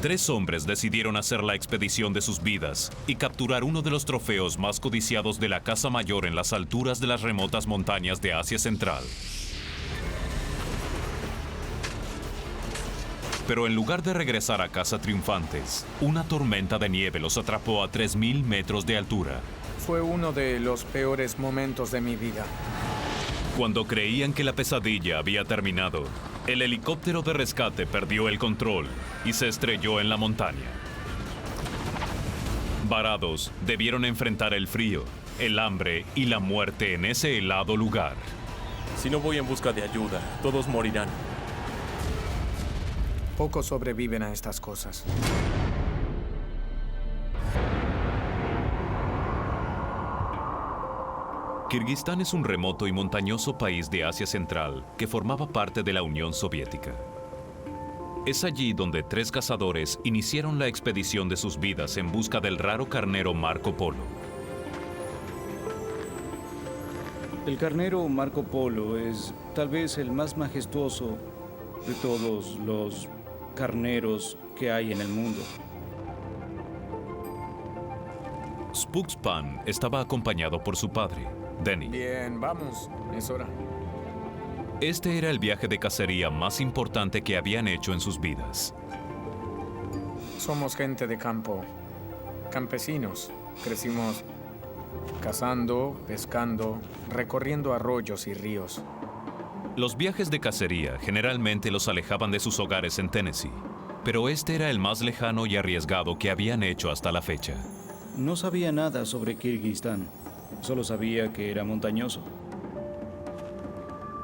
3 hombres decidieron hacer la expedición de sus vidas y capturar uno de los trofeos más codiciados de la caza mayor en las alturas de las remotas montañas de Asia Central. Pero en lugar de regresar a casa triunfantes, una tormenta de nieve los atrapó a 3.000 metros de altura. Fue uno de los peores momentos de mi vida. Cuando creían que la pesadilla había terminado, el helicóptero de rescate perdió el control y se estrelló en la montaña. Varados, debieron enfrentar el frío, el hambre y la muerte en ese helado lugar. Si no voy en busca de ayuda, todos morirán. Pocos sobreviven a estas cosas. Kirguistán es un remoto y montañoso país de Asia Central que formaba parte de la Unión Soviética. Es allí donde 3 cazadores iniciaron la expedición de sus vidas en busca del raro carnero Marco Polo. El carnero Marco Polo es tal vez el más majestuoso de todos los carneros que hay en el mundo. Spookspan estaba acompañado por su padre, Denny. Bien, vamos. Es hora. Este era el viaje de cacería más importante que habían hecho en sus vidas. Somos gente de campo, campesinos. Crecimos cazando, pescando, recorriendo arroyos y ríos. Los viajes de cacería generalmente los alejaban de sus hogares en Tennessee, pero este era el más lejano y arriesgado que habían hecho hasta la fecha. No sabía nada sobre Kirguistán, solo sabía que era montañoso.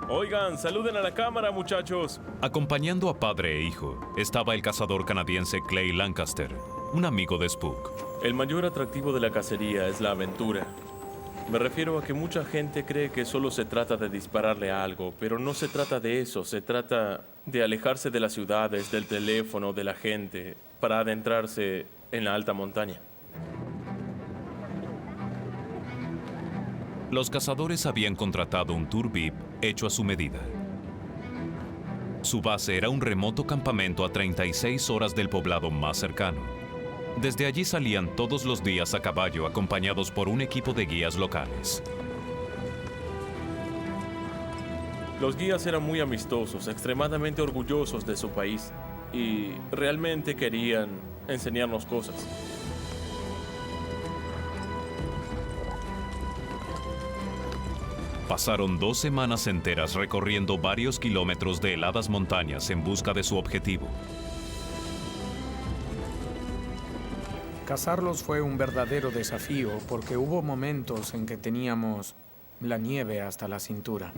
Oigan, saluden a la cámara, muchachos. Acompañando a padre e hijo estaba el cazador canadiense Clay Lancaster, un amigo de Spook. El mayor atractivo de la cacería es la aventura. Me refiero a que mucha gente cree que solo se trata de dispararle a algo, pero no se trata de eso, se trata de alejarse de las ciudades, del teléfono, de la gente, para adentrarse en la alta montaña. Los cazadores habían contratado un tour VIP hecho a su medida. Su base era un remoto campamento a 36 horas del poblado más cercano. Desde allí salían todos los días a caballo acompañados por un equipo de guías locales. Los guías eran muy amistosos, extremadamente orgullosos de su país y realmente querían enseñarnos cosas. Pasaron 2 semanas enteras recorriendo varios kilómetros de heladas montañas en busca de su objetivo. Cazarlos fue un verdadero desafío porque hubo momentos en que teníamos la nieve hasta la cintura.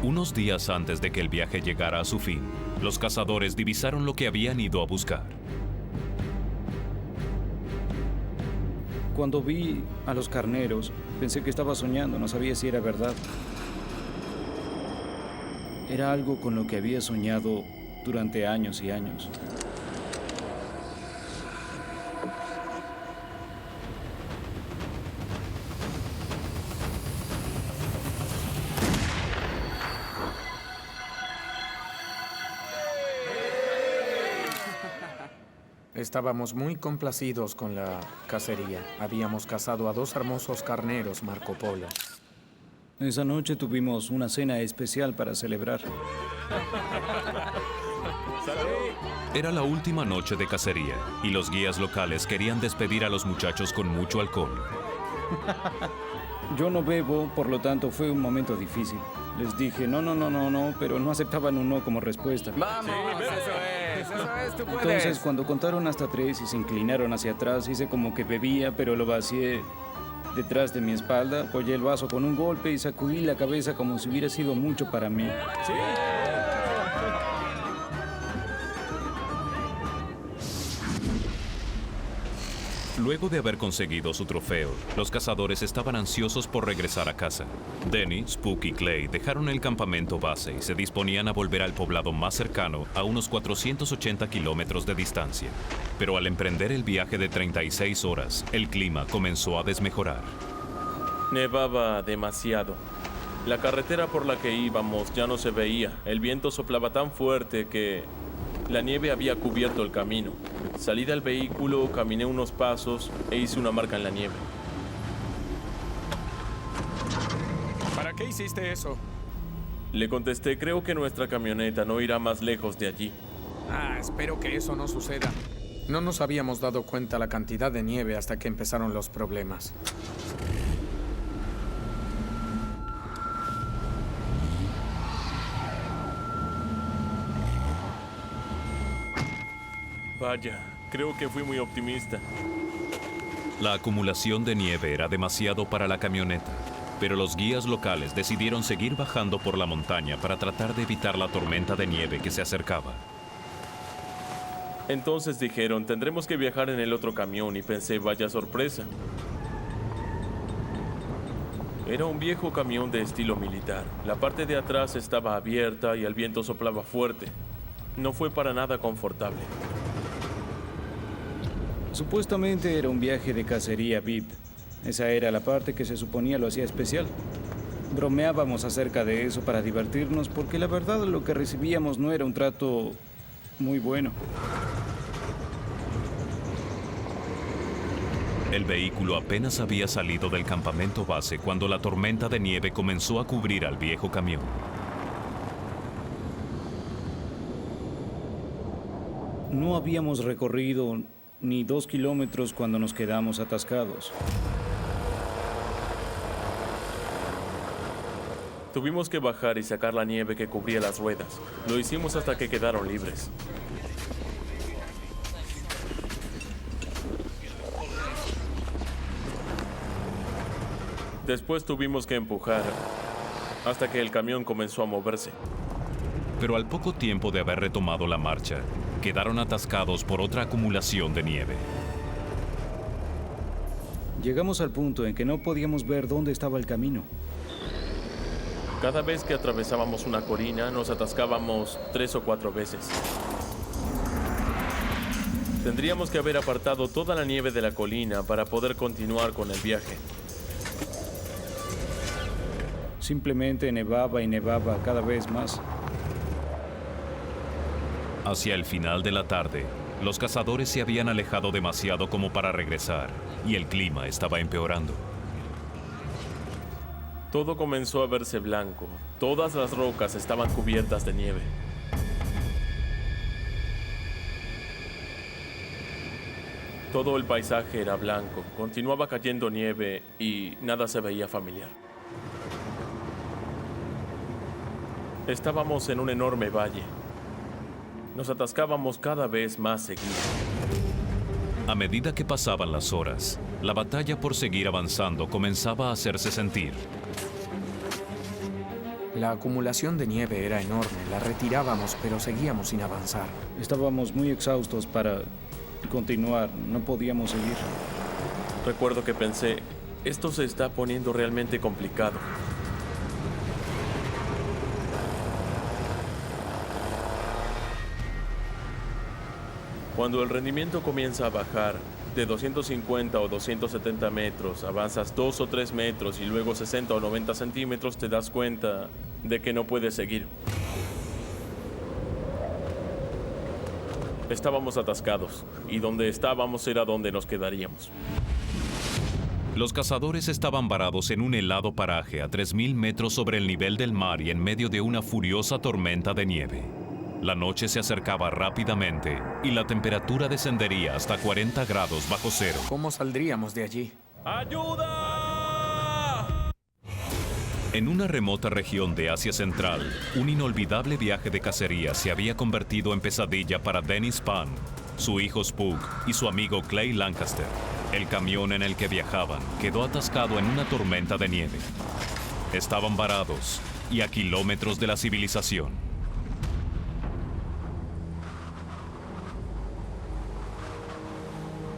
Unos días antes de que el viaje llegara a su fin, los cazadores divisaron lo que habían ido a buscar. Cuando vi a los carneros, pensé que estaba soñando, no sabía si era verdad. Era algo con lo que había soñado durante años y años. Estábamos muy complacidos con la cacería. Habíamos cazado a 2 hermosos carneros Marco Polo. Esa noche tuvimos una cena especial para celebrar. Era la última noche de cacería y los guías locales querían despedir a los muchachos con mucho alcohol. Yo no bebo, por lo tanto fue un momento difícil. Les dije no, pero no aceptaban un no como respuesta. ¡Vamos! Eso es, tú puedes. Entonces, cuando contaron hasta 3 y se inclinaron hacia atrás, hice como que bebía, pero lo vacié detrás de mi espalda, apoyé el vaso con un golpe y sacudí la cabeza como si hubiera sido mucho para mí. ¡Sí! Luego de haber conseguido su trofeo, los cazadores estaban ansiosos por regresar a casa. Denny, Spook y Clay dejaron el campamento base y se disponían a volver al poblado más cercano a unos 480 kilómetros de distancia. Pero al emprender el viaje de 36 horas, el clima comenzó a desmejorar. Nevaba demasiado. La carretera por la que íbamos ya no se veía. El viento soplaba tan fuerte que la nieve había cubierto el camino. Salí del vehículo, caminé unos pasos e hice una marca en la nieve. ¿Para qué hiciste eso? Le contesté, creo que nuestra camioneta no irá más lejos de allí. Espero que eso no suceda. No nos habíamos dado cuenta la cantidad de nieve hasta que empezaron los problemas. Vaya, creo que fui muy optimista. La acumulación de nieve era demasiado para la camioneta, pero los guías locales decidieron seguir bajando por la montaña para tratar de evitar la tormenta de nieve que se acercaba. Entonces dijeron, tendremos que viajar en el otro camión y pensé, vaya sorpresa. Era un viejo camión de estilo militar. La parte de atrás estaba abierta y el viento soplaba fuerte. No fue para nada confortable. Supuestamente era un viaje de cacería VIP. Esa era la parte que se suponía lo hacía especial. Bromeábamos acerca de eso para divertirnos porque la verdad lo que recibíamos no era un trato muy bueno. El vehículo apenas había salido del campamento base cuando la tormenta de nieve comenzó a cubrir al viejo camión. No habíamos recorrido ni 2 kilómetros cuando nos quedamos atascados. Tuvimos que bajar y sacar la nieve que cubría las ruedas. Lo hicimos hasta que quedaron libres. Después tuvimos que empujar hasta que el camión comenzó a moverse. Pero al poco tiempo de haber retomado la marcha, quedaron atascados por otra acumulación de nieve. Llegamos al punto en que no podíamos ver dónde estaba el camino. Cada vez que atravesábamos una colina, nos atascábamos 3 o 4 veces. Tendríamos que haber apartado toda la nieve de la colina para poder continuar con el viaje. Simplemente nevaba y nevaba cada vez más. Hacia el final de la tarde, los cazadores se habían alejado demasiado como para regresar, y el clima estaba empeorando. Todo comenzó a verse blanco. Todas las rocas estaban cubiertas de nieve. Todo el paisaje era blanco. Continuaba cayendo nieve y nada se veía familiar. Estábamos en un enorme valle. Nos atascábamos cada vez más seguido. A medida que pasaban las horas, la batalla por seguir avanzando comenzaba a hacerse sentir. La acumulación de nieve era enorme. La retirábamos, pero seguíamos sin avanzar. Estábamos muy exhaustos para continuar. No podíamos seguir. Recuerdo que pensé, esto se está poniendo realmente complicado. Cuando el rendimiento comienza a bajar, de 250 o 270 metros, avanzas 2 o 3 metros y luego 60 o 90 centímetros, te das cuenta de que no puedes seguir. Estábamos atascados, y donde estábamos era donde nos quedaríamos. Los cazadores estaban varados en un helado paraje a 3.000 metros sobre el nivel del mar y en medio de una furiosa tormenta de nieve. La noche se acercaba rápidamente y la temperatura descendería hasta 40 grados bajo cero. ¿Cómo saldríamos de allí? ¡Ayuda! En una remota región de Asia Central, un inolvidable viaje de cacería se había convertido en pesadilla para Dennis Pan, su hijo Spook y su amigo Clay Lancaster. El camión en el que viajaban quedó atascado en una tormenta de nieve. Estaban varados y a kilómetros de la civilización.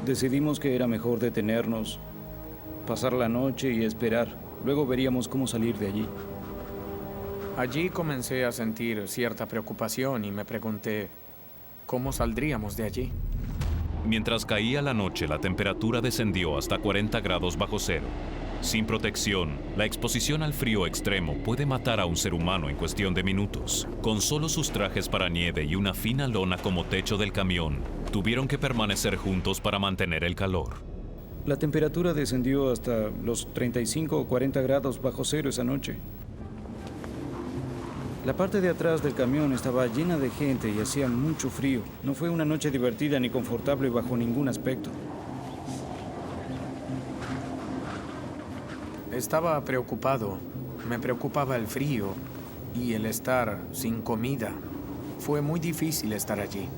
Decidimos que era mejor detenernos, pasar la noche y esperar. Luego veríamos cómo salir de allí. Allí comencé a sentir cierta preocupación y me pregunté, ¿cómo saldríamos de allí? Mientras caía la noche, la temperatura descendió hasta 40 grados bajo cero. Sin protección, la exposición al frío extremo puede matar a un ser humano en cuestión de minutos. Con solo sus trajes para nieve y una fina lona como techo del camión, tuvieron que permanecer juntos para mantener el calor. La temperatura descendió hasta los 35 o 40 grados bajo cero esa noche. La parte de atrás del camión estaba llena de gente y hacía mucho frío. No fue una noche divertida ni confortable bajo ningún aspecto. Estaba preocupado. Me preocupaba el frío y el estar sin comida. Fue muy difícil estar allí.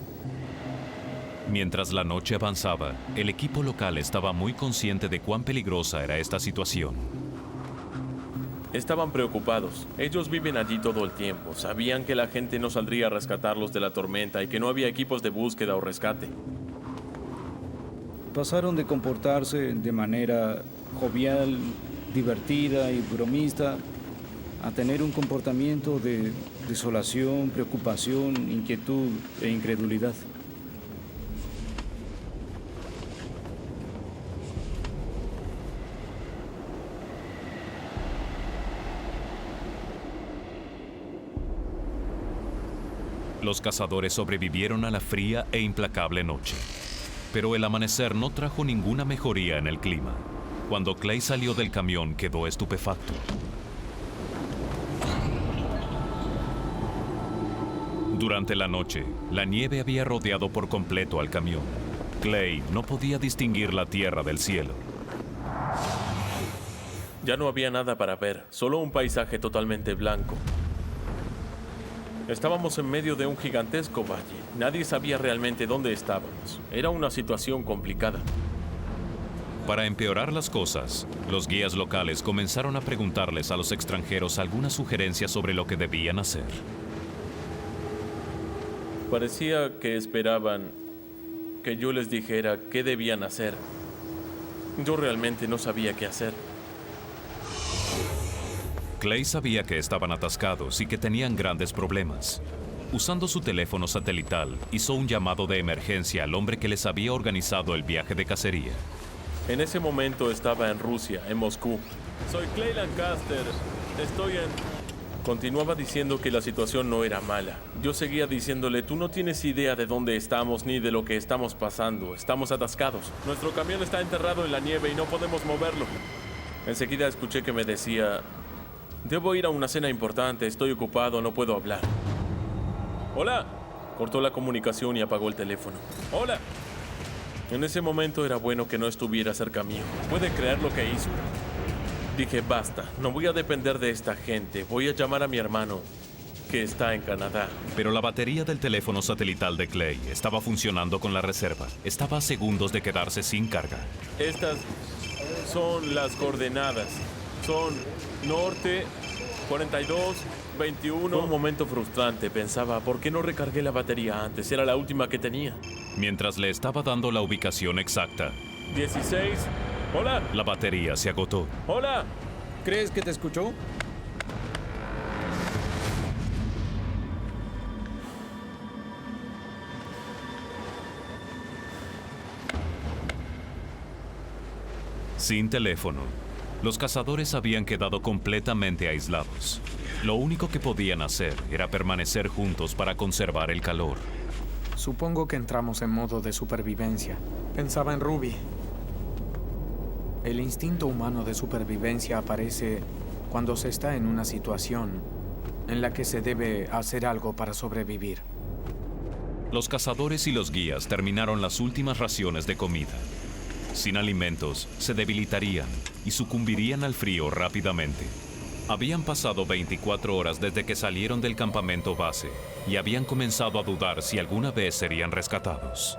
Mientras la noche avanzaba, el equipo local estaba muy consciente de cuán peligrosa era esta situación. Estaban preocupados. Ellos viven allí todo el tiempo. Sabían que la gente no saldría a rescatarlos de la tormenta y que no había equipos de búsqueda o rescate. Pasaron de comportarse de manera jovial, divertida y bromista a tener un comportamiento de desolación, preocupación, inquietud e incredulidad. Los cazadores sobrevivieron a la fría e implacable noche. Pero el amanecer no trajo ninguna mejoría en el clima. Cuando Clay salió del camión, quedó estupefacto. Durante la noche, la nieve había rodeado por completo al camión. Clay no podía distinguir la tierra del cielo. Ya no había nada para ver, solo un paisaje totalmente blanco. Estábamos en medio de un gigantesco valle. Nadie sabía realmente dónde estábamos. Era una situación complicada. Para empeorar las cosas, los guías locales comenzaron a preguntarles a los extranjeros algunas sugerencias sobre lo que debían hacer. Parecía que esperaban que yo les dijera qué debían hacer. Yo realmente no sabía qué hacer. Clay sabía que estaban atascados y que tenían grandes problemas. Usando su teléfono satelital, hizo un llamado de emergencia al hombre que les había organizado el viaje de cacería. En ese momento estaba en Rusia, en Moscú. Soy Clay Lancaster. Estoy en... Continuaba diciendo que la situación no era mala. Yo seguía diciéndole, tú no tienes idea de dónde estamos ni de lo que estamos pasando. Estamos atascados. Nuestro camión está enterrado en la nieve y no podemos moverlo. Enseguida escuché que me decía, debo ir a una cena importante, estoy ocupado, no puedo hablar. ¡Hola! Cortó la comunicación y apagó el teléfono. ¡Hola! En ese momento era bueno que no estuviera cerca mío. ¿Puede creer lo que hizo? Dije, basta, no voy a depender de esta gente. Voy a llamar a mi hermano, que está en Canadá. Pero la batería del teléfono satelital de Clay estaba funcionando con la reserva. Estaba a segundos de quedarse sin carga. Estas son las coordenadas. Son norte, 42, 21. Fue un momento frustrante. Pensaba, ¿por qué no recargué la batería antes? Era la última que tenía. Mientras le estaba dando la ubicación exacta, 16. ¡Hola! la batería se agotó. ¡Hola! ¿Crees que te escuchó? Sin teléfono, los cazadores habían quedado completamente aislados. Lo único que podían hacer era permanecer juntos para conservar el calor. Supongo que entramos en modo de supervivencia. Pensaba en Ruby. El instinto humano de supervivencia aparece cuando se está en una situación en la que se debe hacer algo para sobrevivir. Los cazadores y los guías terminaron las últimas raciones de comida. Sin alimentos, se debilitarían y sucumbirían al frío rápidamente. Habían pasado 24 horas desde que salieron del campamento base y habían comenzado a dudar si alguna vez serían rescatados.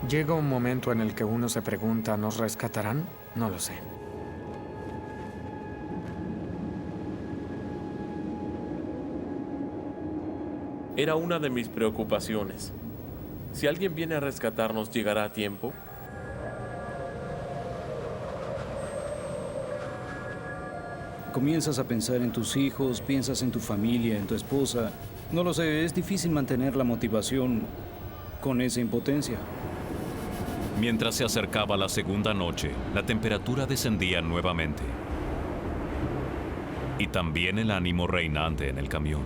Llega un momento en el que uno se pregunta, ¿nos rescatarán? No lo sé. Era una de mis preocupaciones. Si alguien viene a rescatarnos, ¿llegará a tiempo? Comienzas a pensar en tus hijos, piensas en tu familia, en tu esposa, No lo sé, es difícil mantener la motivación con esa impotencia. Mientras se acercaba la segunda noche, la temperatura descendía nuevamente. Y también el ánimo reinante en el camión.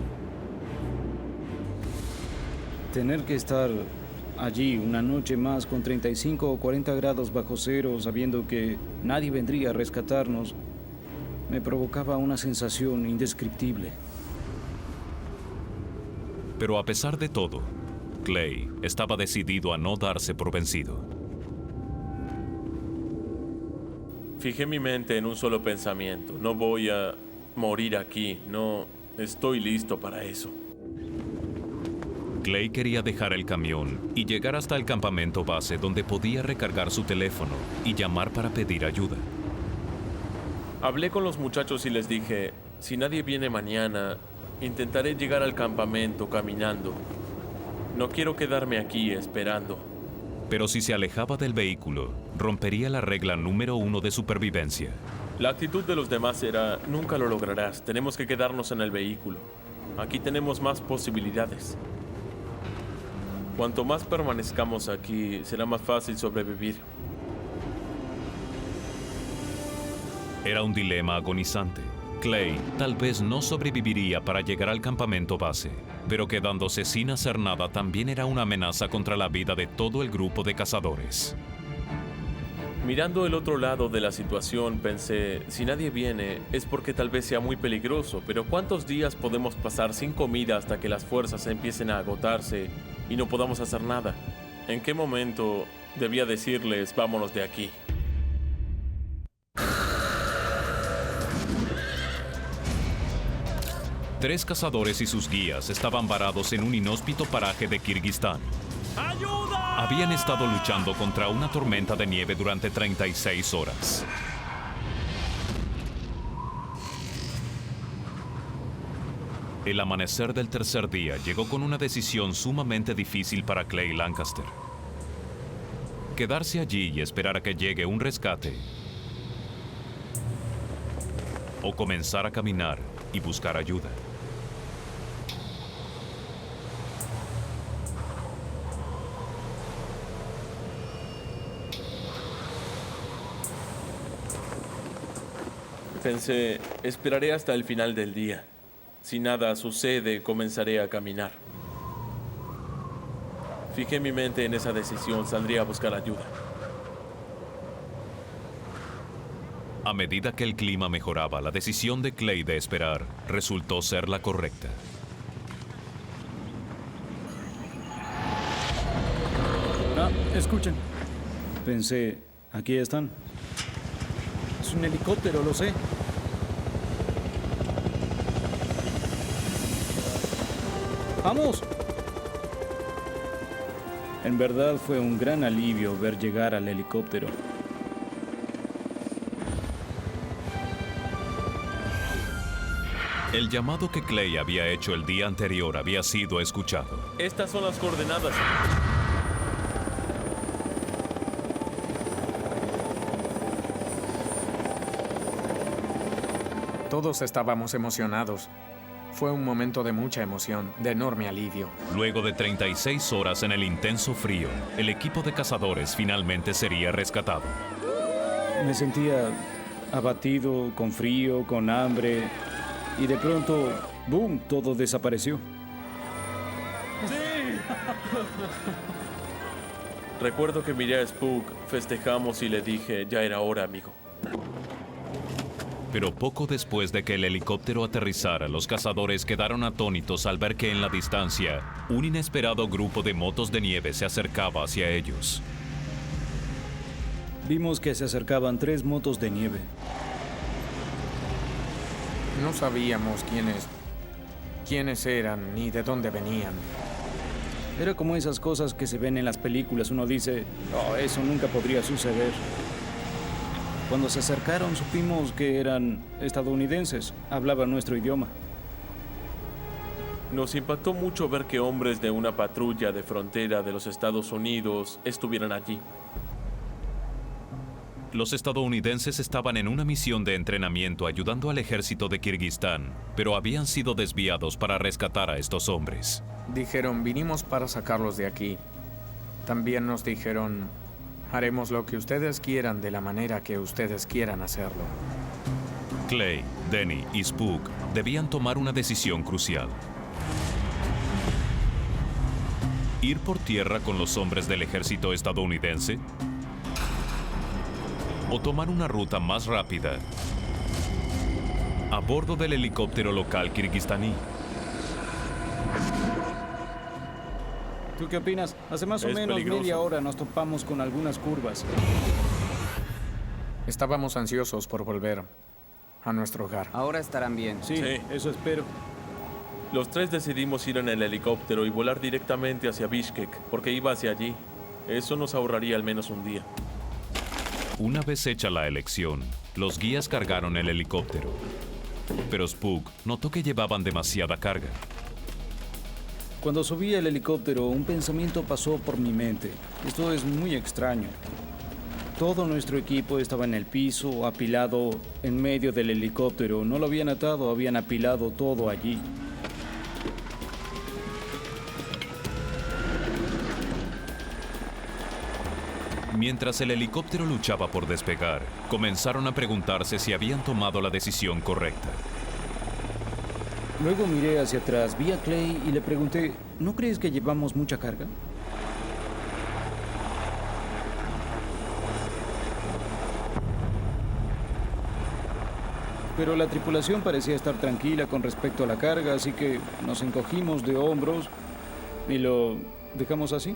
Tener que estar allí una noche más con 35 o 40 grados bajo cero, sabiendo que nadie vendría a rescatarnos, me provocaba una sensación indescriptible. Pero a pesar de todo, Clay estaba decidido a no darse por vencido. Fijé mi mente en un solo pensamiento. No voy a morir aquí. No estoy listo para eso. Clay quería dejar el camión y llegar hasta el campamento base donde podía recargar su teléfono y llamar para pedir ayuda. Hablé con los muchachos y les dije, si nadie viene mañana, intentaré llegar al campamento caminando. No quiero quedarme aquí esperando. Pero si se alejaba del vehículo, rompería la regla número 1 de supervivencia. La actitud de los demás era, nunca lo lograrás, tenemos que quedarnos en el vehículo. Aquí tenemos más posibilidades. Cuanto más permanezcamos aquí, será más fácil sobrevivir. Era un dilema agonizante. Clay tal vez no sobreviviría para llegar al campamento base, pero quedándose sin hacer nada también era una amenaza contra la vida de todo el grupo de cazadores. Mirando el otro lado de la situación, pensé, si nadie viene, es porque tal vez sea muy peligroso, pero ¿cuántos días podemos pasar sin comida hasta que las fuerzas empiecen a agotarse y no podamos hacer nada? ¿En qué momento debía decirles, vámonos de aquí? Tres cazadores y sus guías estaban varados en un inhóspito paraje de Kirguistán. ¡Ayuda! Habían estado luchando contra una tormenta de nieve durante 36 horas. El amanecer del tercer día llegó con una decisión sumamente difícil para Clay Lancaster. Quedarse allí y esperar a que llegue un rescate, o comenzar a caminar y buscar ayuda. Pensé, esperaré hasta el final del día. Si nada sucede, comenzaré a caminar. Fijé mi mente en esa decisión, saldría a buscar ayuda. A medida que el clima mejoraba, la decisión de Clay de esperar resultó ser la correcta. Escuchen. Pensé, aquí están. Es un helicóptero, lo sé. ¡Vamos! En verdad fue un gran alivio ver llegar al helicóptero. El llamado que Clay había hecho el día anterior había sido escuchado. Estas son las coordenadas. Todos estábamos emocionados. Fue un momento de mucha emoción, de enorme alivio. Luego de 36 horas en el intenso frío, el equipo de cazadores finalmente sería rescatado. Me sentía abatido, con frío, con hambre, y de pronto, ¡boom!, todo desapareció. Recuerdo que miré a Spook, festejamos y le dije, ya era hora, amigo. Pero poco después de que el helicóptero aterrizara, los cazadores quedaron atónitos al ver que en la distancia, un inesperado grupo de motos de nieve se acercaba hacia ellos. Vimos que se acercaban 3 motos de nieve. No sabíamos quiénes eran ni de dónde venían. Era como esas cosas que se ven en las películas. Uno dice, oh, eso nunca podría suceder. Cuando se acercaron supimos que eran estadounidenses, hablaban nuestro idioma. Nos impactó mucho ver que hombres de una patrulla de frontera de los Estados Unidos estuvieran allí. Los estadounidenses estaban en una misión de entrenamiento ayudando al ejército de Kirguistán, pero habían sido desviados para rescatar a estos hombres. Dijeron, vinimos para sacarlos de aquí. También nos dijeron, haremos lo que ustedes quieran de la manera que ustedes quieran hacerlo. Clay, Denny y Spook debían tomar una decisión crucial. ¿Ir por tierra con los hombres del ejército estadounidense? ¿O tomar una ruta más rápida a bordo del helicóptero local kirguistaní? ¿Tú qué opinas? Hace más o Es menos peligroso. media hora nos topamos con algunas curvas. Estábamos ansiosos por volver a nuestro hogar. Ahora estarán bien. Sí, Sí. eso espero. Los tres decidimos ir en el helicóptero y volar directamente hacia Bishkek, porque iba hacia allí. Eso nos ahorraría al menos un día. Una vez hecha la elección, los guías cargaron el helicóptero. Pero Spook notó que llevaban demasiada carga. Cuando subí al helicóptero, un pensamiento pasó por mi mente. Esto es muy extraño. Todo nuestro equipo estaba en el piso, apilado en medio del helicóptero. No lo habían atado, habían apilado todo allí. Mientras el helicóptero luchaba por despegar, comenzaron a preguntarse si habían tomado la decisión correcta. Luego miré hacia atrás, vi a Clay y le pregunté, ¿no crees que llevamos mucha carga? Pero la tripulación parecía estar tranquila con respecto a la carga, así que nos encogimos de hombros y lo dejamos así.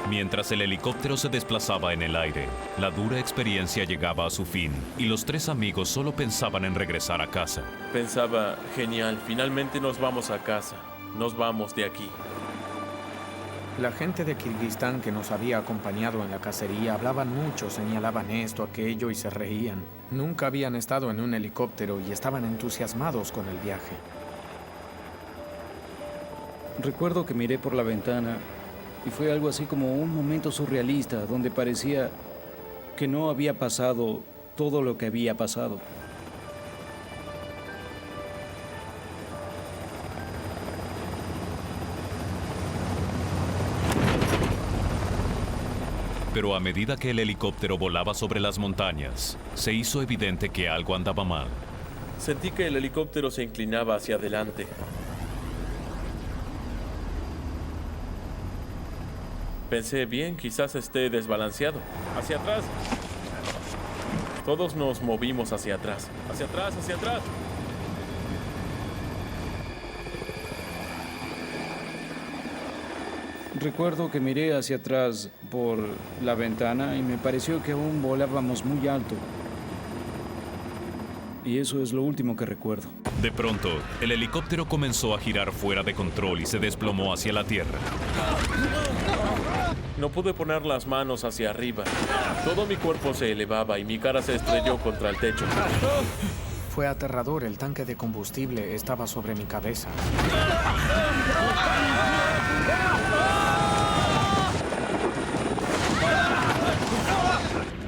Mientras el helicóptero se desplazaba en el aire, la dura experiencia llegaba a su fin y los tres amigos solo pensaban en regresar a casa. Pensaba, genial, finalmente nos vamos a casa. Nos vamos de aquí. La gente de Kirguistán que nos había acompañado en la cacería hablaban mucho, señalaban esto, aquello y se reían. Nunca habían estado en un helicóptero y estaban entusiasmados con el viaje. Recuerdo que miré por la ventana y fue algo así como un momento surrealista donde parecía que no había pasado todo lo que había pasado. Pero a medida que el helicóptero volaba sobre las montañas, se hizo evidente que algo andaba mal. Sentí que el helicóptero se inclinaba hacia adelante. Pensé, bien, quizás esté desbalanceado. Hacia atrás. Todos nos movimos hacia atrás. Hacia atrás, hacia atrás. Recuerdo que miré hacia atrás por la ventana y me pareció que aún volábamos muy alto. Y eso es lo último que recuerdo. De pronto, el helicóptero comenzó a girar fuera de control y se desplomó hacia la tierra. No pude poner las manos hacia arriba. Todo mi cuerpo se elevaba y mi cara se estrelló contra el techo. Fue aterrador, el tanque de combustible estaba sobre mi cabeza.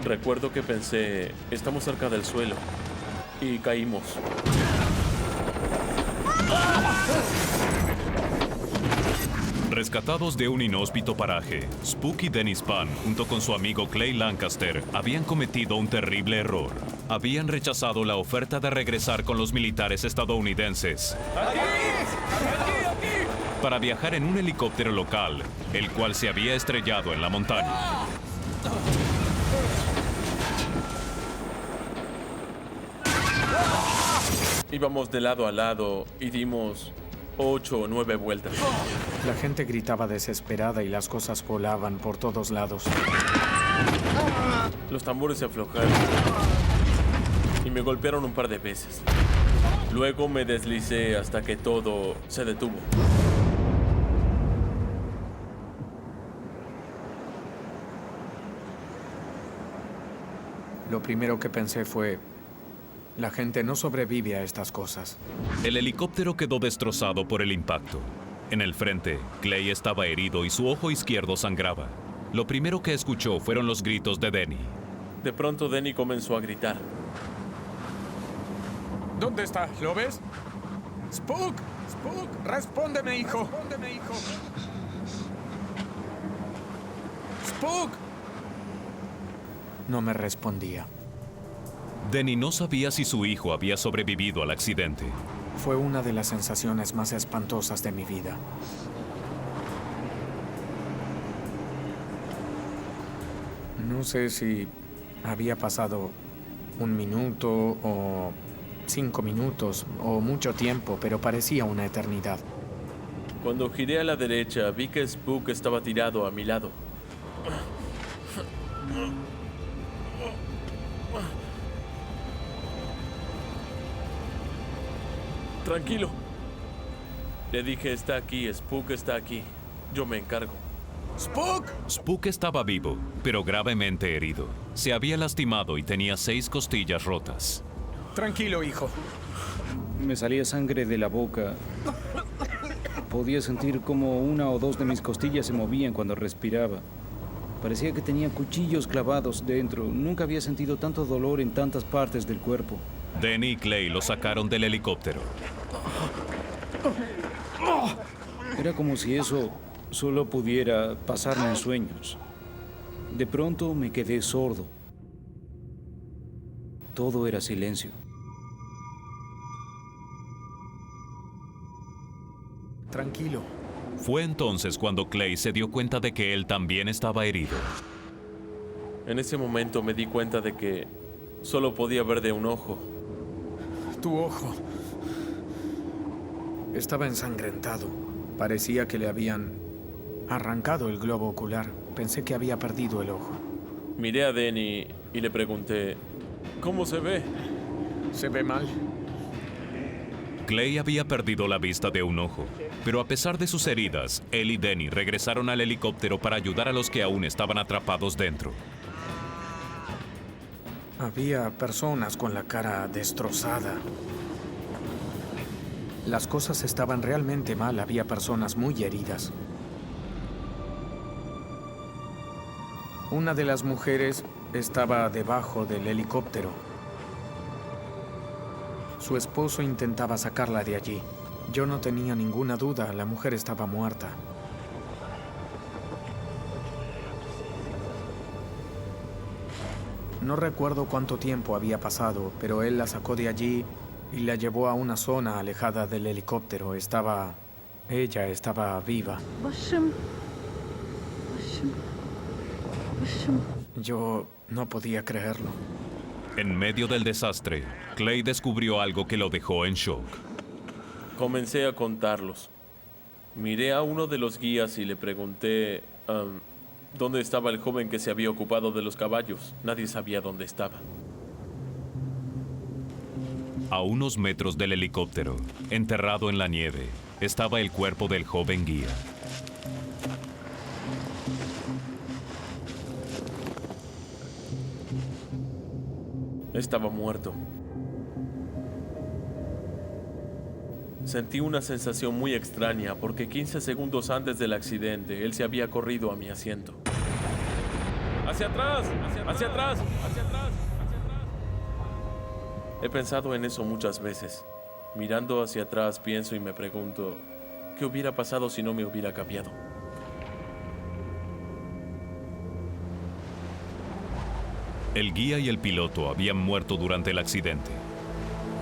Recuerdo que pensé, estamos cerca del suelo. Y caímos. Rescatados de un inhóspito paraje, Spook y Dennis Pan, junto con su amigo Clay Lancaster, habían cometido un terrible error. Habían rechazado la oferta de regresar con los militares estadounidenses para viajar en un helicóptero local, el cual se había estrellado en la montaña. Íbamos de lado a lado y dimos 8 o 9 vueltas. La gente gritaba desesperada y las cosas volaban por todos lados. Los tambores se aflojaron y me golpearon un par de veces. Luego me deslicé hasta que todo se detuvo. Lo primero que pensé fue, la gente no sobrevive a estas cosas. El helicóptero quedó destrozado por el impacto. En el frente, Clay estaba herido y su ojo izquierdo sangraba. Lo primero que escuchó fueron los gritos de Denny. De pronto Denny comenzó a gritar. ¿Dónde está? ¿Lo ves? ¡Spook! ¡Spook! ¡Respóndeme, hijo! ¡Respóndeme, hijo! ¡Spook! No me respondía. Denny no sabía si su hijo había sobrevivido al accidente. Fue una de las sensaciones más espantosas de mi vida. No sé si había pasado 1 minuto o 5 minutos o mucho tiempo, pero parecía una eternidad. Cuando giré a la derecha, vi que Spook estaba tirado a mi lado. Tranquilo. Le dije, está aquí, Spook está aquí. Yo me encargo. ¡Spook! Spook estaba vivo, pero gravemente herido. Se había lastimado y tenía 6 costillas rotas. Tranquilo, hijo. Me salía sangre de la boca. Podía sentir como 1 o 2 de mis costillas se movían cuando respiraba. Parecía que tenía cuchillos clavados dentro. Nunca había sentido tanto dolor en tantas partes del cuerpo. Denny y Clay lo sacaron del helicóptero. Era como si eso solo pudiera pasarme en sueños. De pronto me quedé sordo. Todo era silencio. Tranquilo. Fue entonces cuando Clay se dio cuenta de que él también estaba herido. En ese momento me di cuenta de que solo podía ver de un ojo. Tu ojo. Estaba ensangrentado. Parecía que le habían arrancado el globo ocular. Pensé que había perdido el ojo. Miré a Denny y le pregunté, ¿cómo se ve? ¿Se ve mal? Clay había perdido la vista de un ojo, pero a pesar de sus heridas, él y Denny regresaron al helicóptero para ayudar a los que aún estaban atrapados dentro. Había personas con la cara destrozada. Las cosas estaban realmente mal. Había personas muy heridas. Una de las mujeres estaba debajo del helicóptero. Su esposo intentaba sacarla de allí. Yo no tenía ninguna duda, la mujer estaba muerta. No recuerdo cuánto tiempo había pasado, pero él la sacó de allí y la llevó a una zona alejada del helicóptero. Ella estaba viva. Yo no podía creerlo. En medio del desastre, Clay descubrió algo que lo dejó en shock. Comencé a contarlos. Miré a uno de los guías y le pregunté dónde estaba el joven que se había ocupado de los caballos. Nadie sabía dónde estaba. A unos metros del helicóptero, enterrado en la nieve, estaba el cuerpo del joven guía. Estaba muerto. Sentí una sensación muy extraña porque 15 segundos antes del accidente, él se había corrido a mi asiento. ¡Hacia atrás! ¡Hacia atrás! ¡Hacia atrás! He pensado en eso muchas veces. Mirando hacia atrás pienso y me pregunto, ¿qué hubiera pasado si no me hubiera cambiado? El guía y el piloto habían muerto durante el accidente,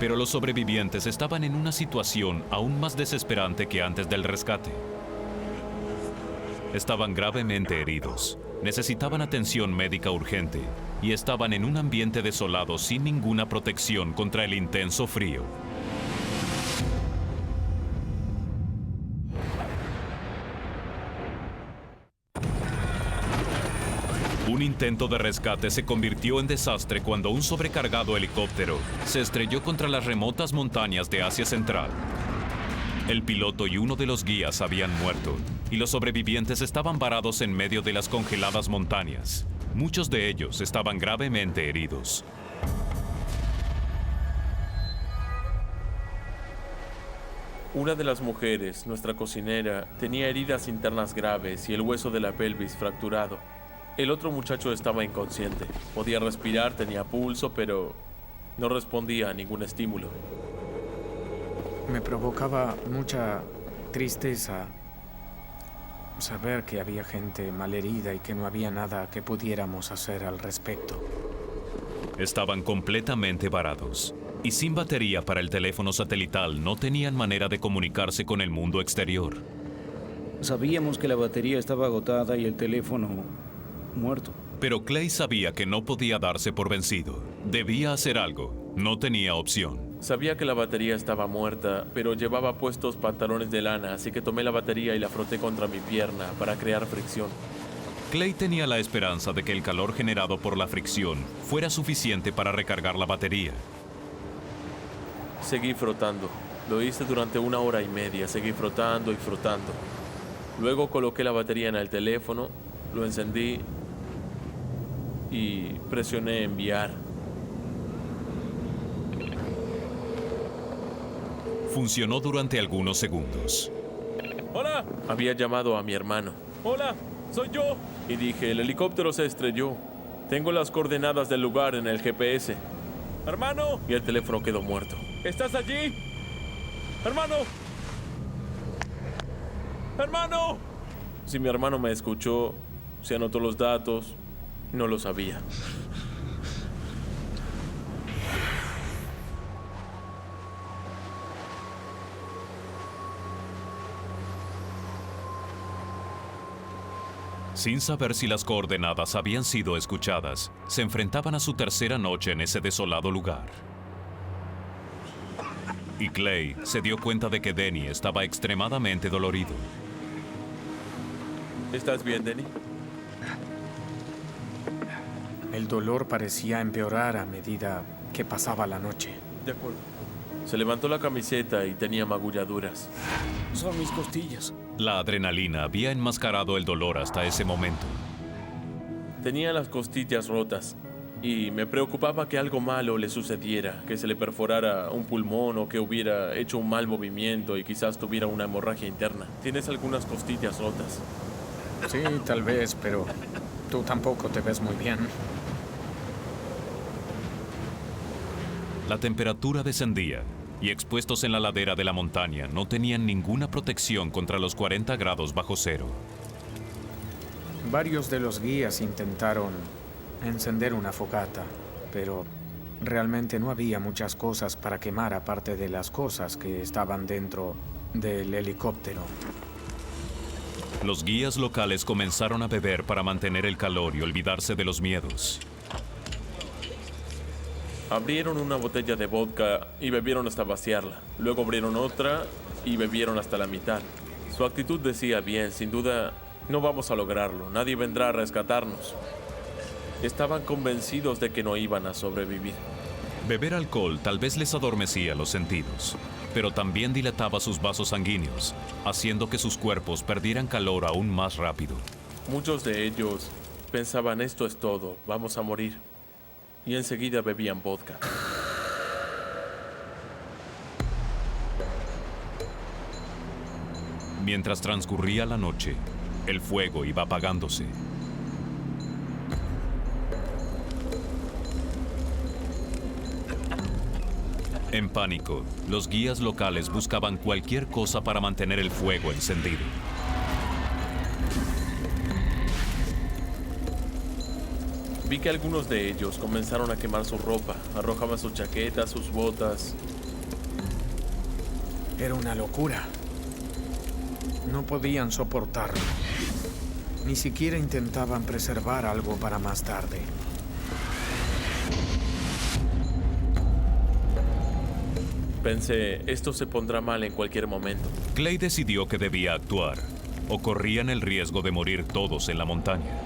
pero los sobrevivientes estaban en una situación aún más desesperante que antes del rescate. Estaban gravemente heridos, necesitaban atención médica urgente y estaban en un ambiente desolado sin ninguna protección contra el intenso frío. Un intento de rescate se convirtió en desastre cuando un sobrecargado helicóptero se estrelló contra las remotas montañas de Asia Central. El piloto y uno de los guías habían muerto, y los sobrevivientes estaban varados en medio de las congeladas montañas. Muchos de ellos estaban gravemente heridos. Una de las mujeres, nuestra cocinera, tenía heridas internas graves y el hueso de la pelvis fracturado. El otro muchacho estaba inconsciente. Podía respirar, tenía pulso, pero no respondía a ningún estímulo. Me provocaba mucha tristeza saber que había gente malherida y que no había nada que pudiéramos hacer al respecto. Estaban completamente varados y sin batería para el teléfono satelital no tenían manera de comunicarse con el mundo exterior. Sabíamos que la batería estaba agotada y el teléfono muerto. Pero Clay sabía que no podía darse por vencido. Debía hacer algo. No tenía opción. Sabía que la batería estaba muerta, pero llevaba puestos pantalones de lana, así que tomé la batería y la froté contra mi pierna para crear fricción. Clay tenía la esperanza de que el calor generado por la fricción fuera suficiente para recargar la batería. Seguí frotando. Lo hice durante 1 hora y media. Seguí frotando y frotando. Luego coloqué la batería en el teléfono, lo encendí y presioné enviar. Funcionó durante algunos segundos. ¡Hola! Había llamado a mi hermano. ¡Hola! ¡Soy yo! Y dije, el helicóptero se estrelló. Tengo las coordenadas del lugar en el GPS. ¡Hermano! Y el teléfono quedó muerto. ¿Estás allí? ¡Hermano! ¡Hermano! Si mi hermano me escuchó, se anotó los datos, no lo sabía. Sin saber si las coordenadas habían sido escuchadas, se enfrentaban a su tercera noche en ese desolado lugar. Y Clay se dio cuenta de que Denny estaba extremadamente dolorido. ¿Estás bien, Denny? El dolor parecía empeorar a medida que pasaba la noche. De acuerdo. Se levantó la camiseta y tenía magulladuras. Son mis costillas. La adrenalina había enmascarado el dolor hasta ese momento. Tenía las costillas rotas y me preocupaba que algo malo le sucediera, que se le perforara un pulmón o que hubiera hecho un mal movimiento y quizás tuviera una hemorragia interna. Tienes algunas costillas rotas. Sí, tal vez, pero tú tampoco te ves muy bien. La temperatura descendía y expuestos en la ladera de la montaña no tenían ninguna protección contra los 40 grados bajo cero. Varios de los guías intentaron encender una fogata, pero realmente no había muchas cosas para quemar aparte de las cosas que estaban dentro del helicóptero. Los guías locales comenzaron a beber para mantener el calor y olvidarse de los miedos. Abrieron una botella de vodka y bebieron hasta vaciarla. Luego abrieron otra y bebieron hasta la mitad. Su actitud decía bien, sin duda, no vamos a lograrlo, nadie vendrá a rescatarnos. Estaban convencidos de que no iban a sobrevivir. Beber alcohol tal vez les adormecía los sentidos, pero también dilataba sus vasos sanguíneos, haciendo que sus cuerpos perdieran calor aún más rápido. Muchos de ellos pensaban, esto es todo, vamos a morir. Y enseguida bebían vodka. Mientras transcurría la noche, el fuego iba apagándose. En pánico, los guías locales buscaban cualquier cosa para mantener el fuego encendido. Vi que algunos de ellos comenzaron a quemar su ropa, arrojaban sus chaquetas, sus botas. Era una locura. No podían soportarlo. Ni siquiera intentaban preservar algo para más tarde. Pensé, esto se pondrá mal en cualquier momento. Clay decidió que debía actuar, o corrían el riesgo de morir todos en la montaña.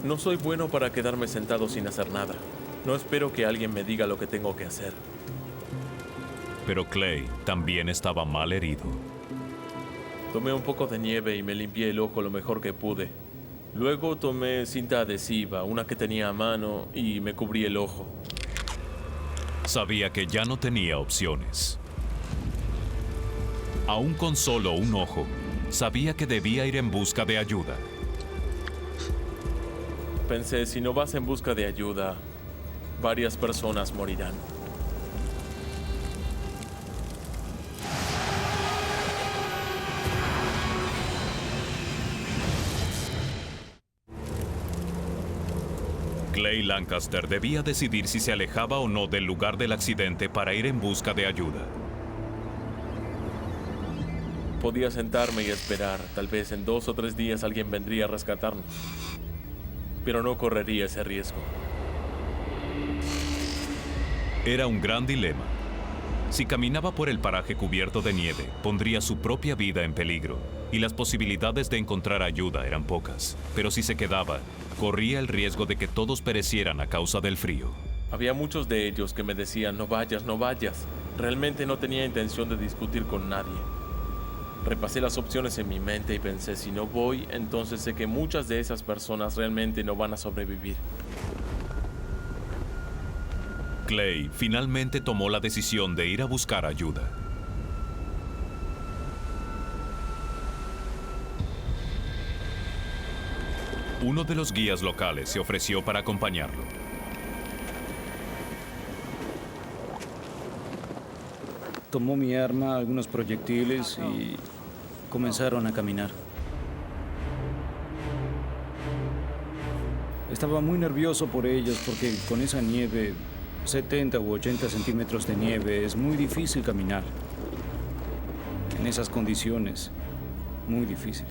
No soy bueno para quedarme sentado sin hacer nada. No espero que alguien me diga lo que tengo que hacer. Pero Clay también estaba mal herido. Tomé un poco de nieve y me limpié el ojo lo mejor que pude. Luego tomé cinta adhesiva, una que tenía a mano, y me cubrí el ojo. Sabía que ya no tenía opciones. Aún con solo un ojo, sabía que debía ir en busca de ayuda. Pensé, si no vas en busca de ayuda, varias personas morirán. Clay Lancaster debía decidir si se alejaba o no del lugar del accidente para ir en busca de ayuda. Podía sentarme y esperar. Tal vez en 2 o 3 días alguien vendría a rescatarnos. Pero no correría ese riesgo. Era un gran dilema. Si caminaba por el paraje cubierto de nieve, pondría su propia vida en peligro, y las posibilidades de encontrar ayuda eran pocas. Pero si se quedaba, corría el riesgo de que todos perecieran a causa del frío. Había muchos de ellos que me decían, no vayas, no vayas. Realmente no tenía intención de discutir con nadie. Repasé las opciones en mi mente y pensé, si no voy, entonces sé que muchas de esas personas realmente no van a sobrevivir. Clay finalmente tomó la decisión de ir a buscar ayuda. Uno de los guías locales se ofreció para acompañarlo. Tomó mi arma, algunos proyectiles y comenzaron a caminar. Estaba muy nervioso por ellos porque con esa nieve, 70 u 80 centímetros de nieve, es muy difícil caminar. En esas condiciones, muy difícil.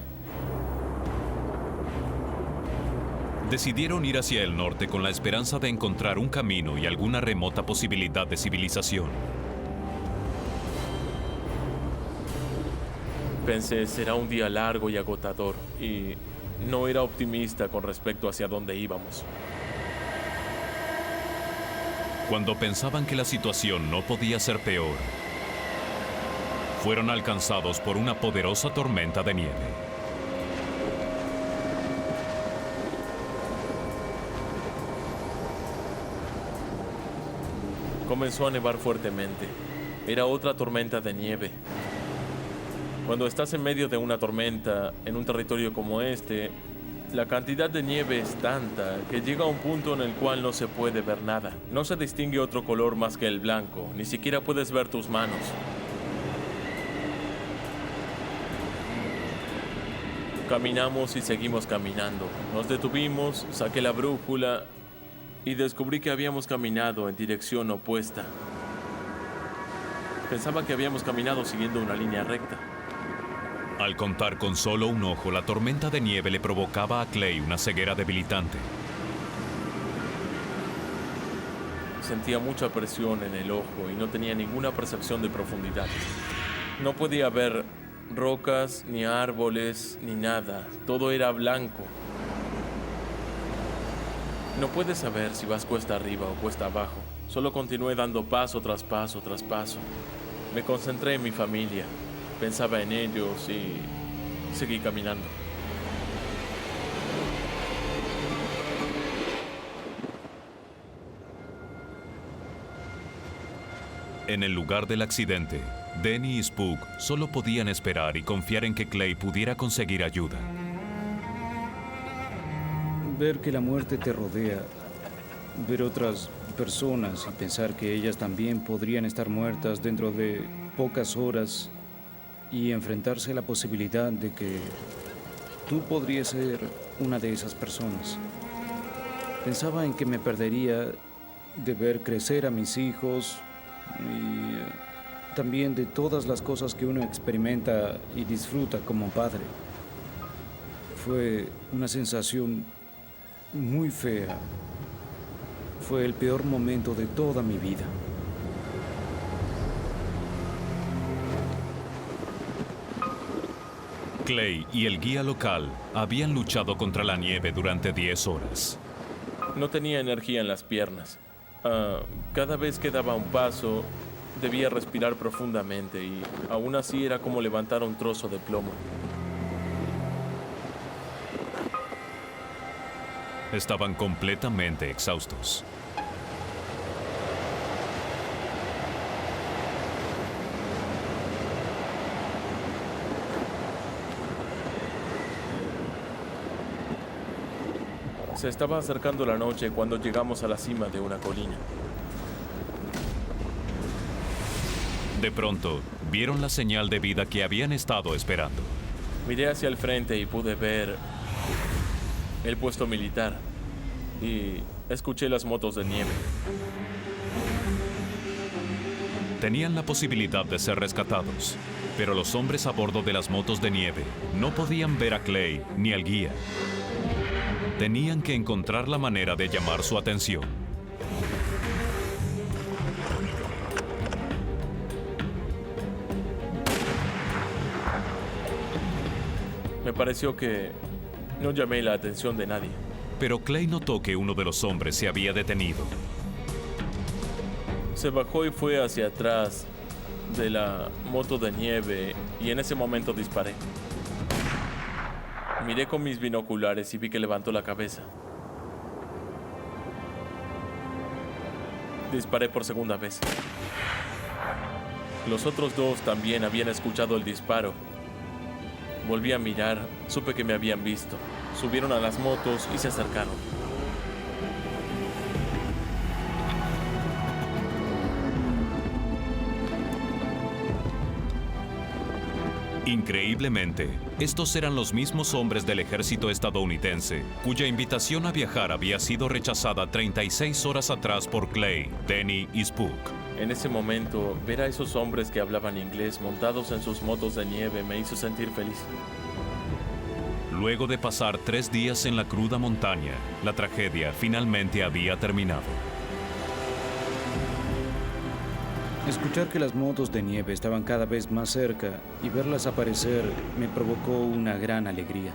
Decidieron ir hacia el norte con la esperanza de encontrar un camino y alguna remota posibilidad de civilización. Pensé, será un día largo y agotador, y no era optimista con respecto hacia dónde íbamos. Cuando pensaban que la situación no podía ser peor, fueron alcanzados por una poderosa tormenta de nieve. Comenzó a nevar fuertemente. Era otra tormenta de nieve. Cuando estás en medio de una tormenta en un territorio como este, la cantidad de nieve es tanta que llega a un punto en el cual no se puede ver nada. No se distingue otro color más que el blanco, ni siquiera puedes ver tus manos. Caminamos y seguimos caminando. Nos detuvimos, saqué la brújula y descubrí que habíamos caminado en dirección opuesta. Pensaba que habíamos caminado siguiendo una línea recta. Al contar con solo un ojo, la tormenta de nieve le provocaba a Clay una ceguera debilitante. Sentía mucha presión en el ojo y no tenía ninguna percepción de profundidad. No podía ver rocas, ni árboles, ni nada. Todo era blanco. No puedes saber si vas cuesta arriba o cuesta abajo. Solo continué dando paso tras paso tras paso. Me concentré en mi familia. Pensaba en ellos y seguí caminando. En el lugar del accidente, Denny y Spook solo podían esperar y confiar en que Clay pudiera conseguir ayuda. Ver que la muerte te rodea, ver otras personas y pensar que ellas también podrían estar muertas dentro de pocas horas y enfrentarse a la posibilidad de que tú podrías ser una de esas personas. Pensaba en que me perdería de ver crecer a mis hijos y también de todas las cosas que uno experimenta y disfruta como padre. Fue una sensación muy fea. Fue el peor momento de toda mi vida. Clay y el guía local habían luchado contra la nieve durante 10 horas. No tenía energía en las piernas. Cada vez que daba un paso, debía respirar profundamente y aún así era como levantar un trozo de plomo. Estaban completamente exhaustos. Se estaba acercando la noche cuando llegamos a la cima de una colina. De pronto, vieron la señal de vida que habían estado esperando. Miré hacia el frente y pude ver el puesto militar y escuché las motos de nieve. Tenían la posibilidad de ser rescatados, pero los hombres a bordo de las motos de nieve no podían ver a Clay ni al guía. Tenían que encontrar la manera de llamar su atención. Me pareció que no llamé la atención de nadie. Pero Clay notó que uno de los hombres se había detenido. Se bajó y fue hacia atrás de la moto de nieve y en ese momento disparé. Miré con mis binoculares y vi que levantó la cabeza. Disparé por segunda vez. Los otros dos también habían escuchado el disparo. Volví a mirar, supe que me habían visto. Subieron a las motos y se acercaron. Increíblemente, estos eran los mismos hombres del ejército estadounidense, cuya invitación a viajar había sido rechazada 36 horas atrás por Clay, Denny y Spook. En ese momento, ver a esos hombres que hablaban inglés montados en sus motos de nieve me hizo sentir feliz. Luego de pasar 3 días en la cruda montaña, la tragedia finalmente había terminado. Escuchar que las motos de nieve estaban cada vez más cerca y verlas aparecer me provocó una gran alegría.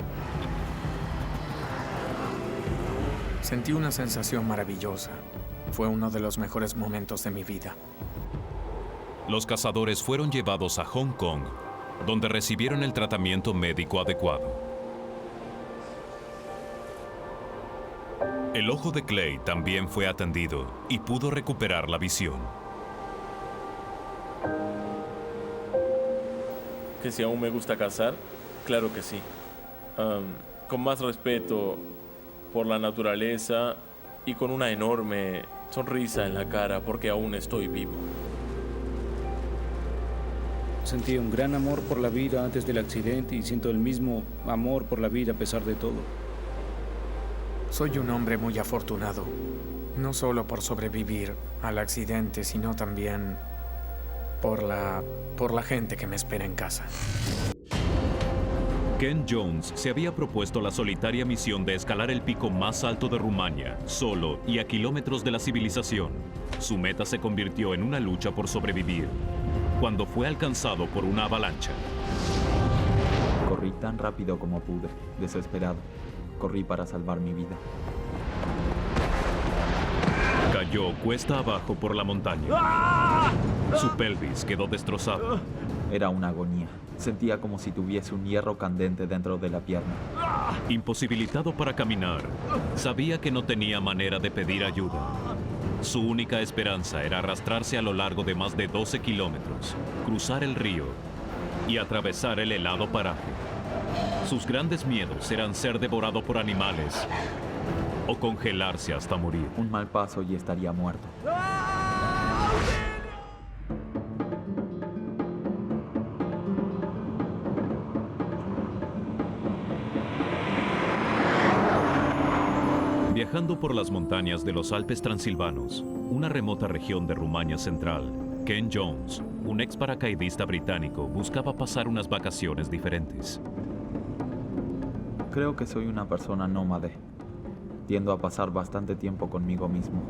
Sentí una sensación maravillosa. Fue uno de los mejores momentos de mi vida. Los cazadores fueron llevados a Hong Kong, donde recibieron el tratamiento médico adecuado. El ojo de Clay también fue atendido y pudo recuperar la visión. ¿Que si aún me gusta cazar? Claro que sí. Con más respeto por la naturaleza y con una enorme sonrisa en la cara porque aún estoy vivo. Sentí un gran amor por la vida antes del accidente y siento el mismo amor por la vida a pesar de todo. Soy un hombre muy afortunado, no solo por sobrevivir al accidente, sino también por la gente que me espera en casa. Ken Jones se había propuesto la solitaria misión de escalar el pico más alto de Rumania, solo y a kilómetros de la civilización. Su meta se convirtió en una lucha por sobrevivir, cuando fue alcanzado por una avalancha. Corrí tan rápido como pude, desesperado. Corrí para salvar mi vida. Cayó cuesta abajo por la montaña. Su pelvis quedó destrozada. Era una agonía. Sentía como si tuviese un hierro candente dentro de la pierna. Imposibilitado para caminar, sabía que no tenía manera de pedir ayuda. Su única esperanza era arrastrarse a lo largo de más de 12 kilómetros, cruzar el río y atravesar el helado paraje. Sus grandes miedos eran ser devorado por animales o congelarse hasta morir. Un mal paso y estaría muerto. Viajando por las montañas de los Alpes transilvanos, una remota región de Rumania central, Ken Jones, un ex paracaidista británico, buscaba pasar unas vacaciones diferentes. Creo que soy una persona nómade. Tiendo a pasar bastante tiempo conmigo mismo.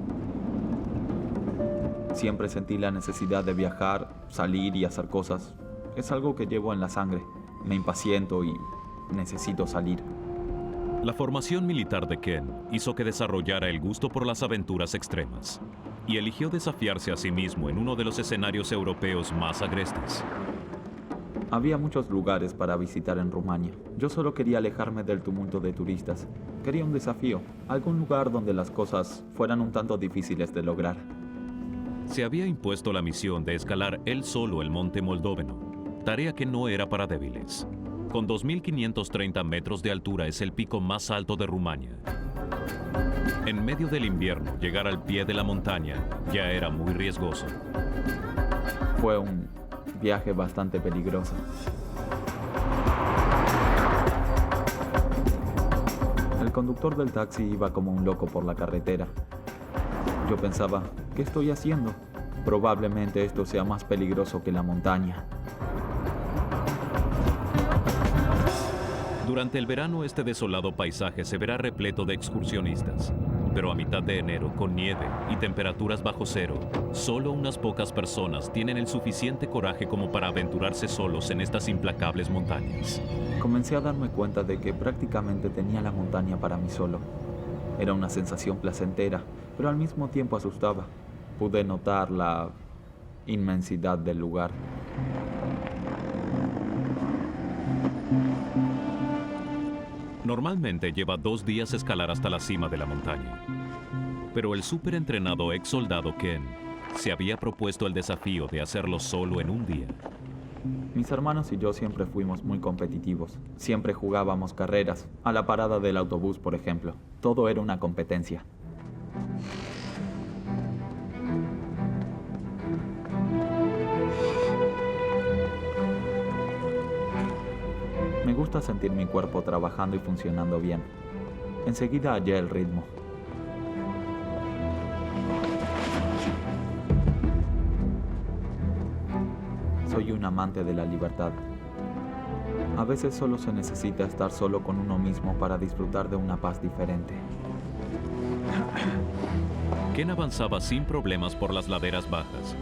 Siempre sentí la necesidad de viajar, salir y hacer cosas. Es algo que llevo en la sangre. Me impaciento y necesito salir. La formación militar de Ken hizo que desarrollara el gusto por las aventuras extremas y eligió desafiarse a sí mismo en uno de los escenarios europeos más agrestes. Había muchos lugares para visitar en Rumania. Yo solo quería alejarme del tumulto de turistas. Quería un desafío, algún lugar donde las cosas fueran un tanto difíciles de lograr. Se había impuesto la misión de escalar él solo el monte Moldoveno, tarea que no era para débiles. Con 2.530 metros de altura es el pico más alto de Rumania. En medio del invierno, llegar al pie de la montaña ya era muy riesgoso. Fue un viaje bastante peligroso. El conductor del taxi iba como un loco por la carretera. Yo pensaba, ¿qué estoy haciendo? Probablemente esto sea más peligroso que la montaña. Durante el verano, este desolado paisaje se verá repleto de excursionistas. Pero a mitad de enero, con nieve y temperaturas bajo cero, solo unas pocas personas tienen el suficiente coraje como para aventurarse solos en estas implacables montañas. Comencé a darme cuenta de que prácticamente tenía la montaña para mí solo. Era una sensación placentera, pero al mismo tiempo asustaba. Pude notar la inmensidad del lugar. Normalmente lleva 2 días escalar hasta la cima de la montaña. Pero el superentrenado ex soldado Ken se había propuesto el desafío de hacerlo solo en un día. Mis hermanos y yo siempre fuimos muy competitivos. Siempre jugábamos carreras, a la parada del autobús, por ejemplo. Todo era una competencia. Me gusta sentir mi cuerpo trabajando y funcionando bien. Enseguida hallé el ritmo. Soy un amante de la libertad. A veces solo se necesita estar solo con uno mismo para disfrutar de una paz diferente. Ken avanzaba sin problemas por las laderas bajas.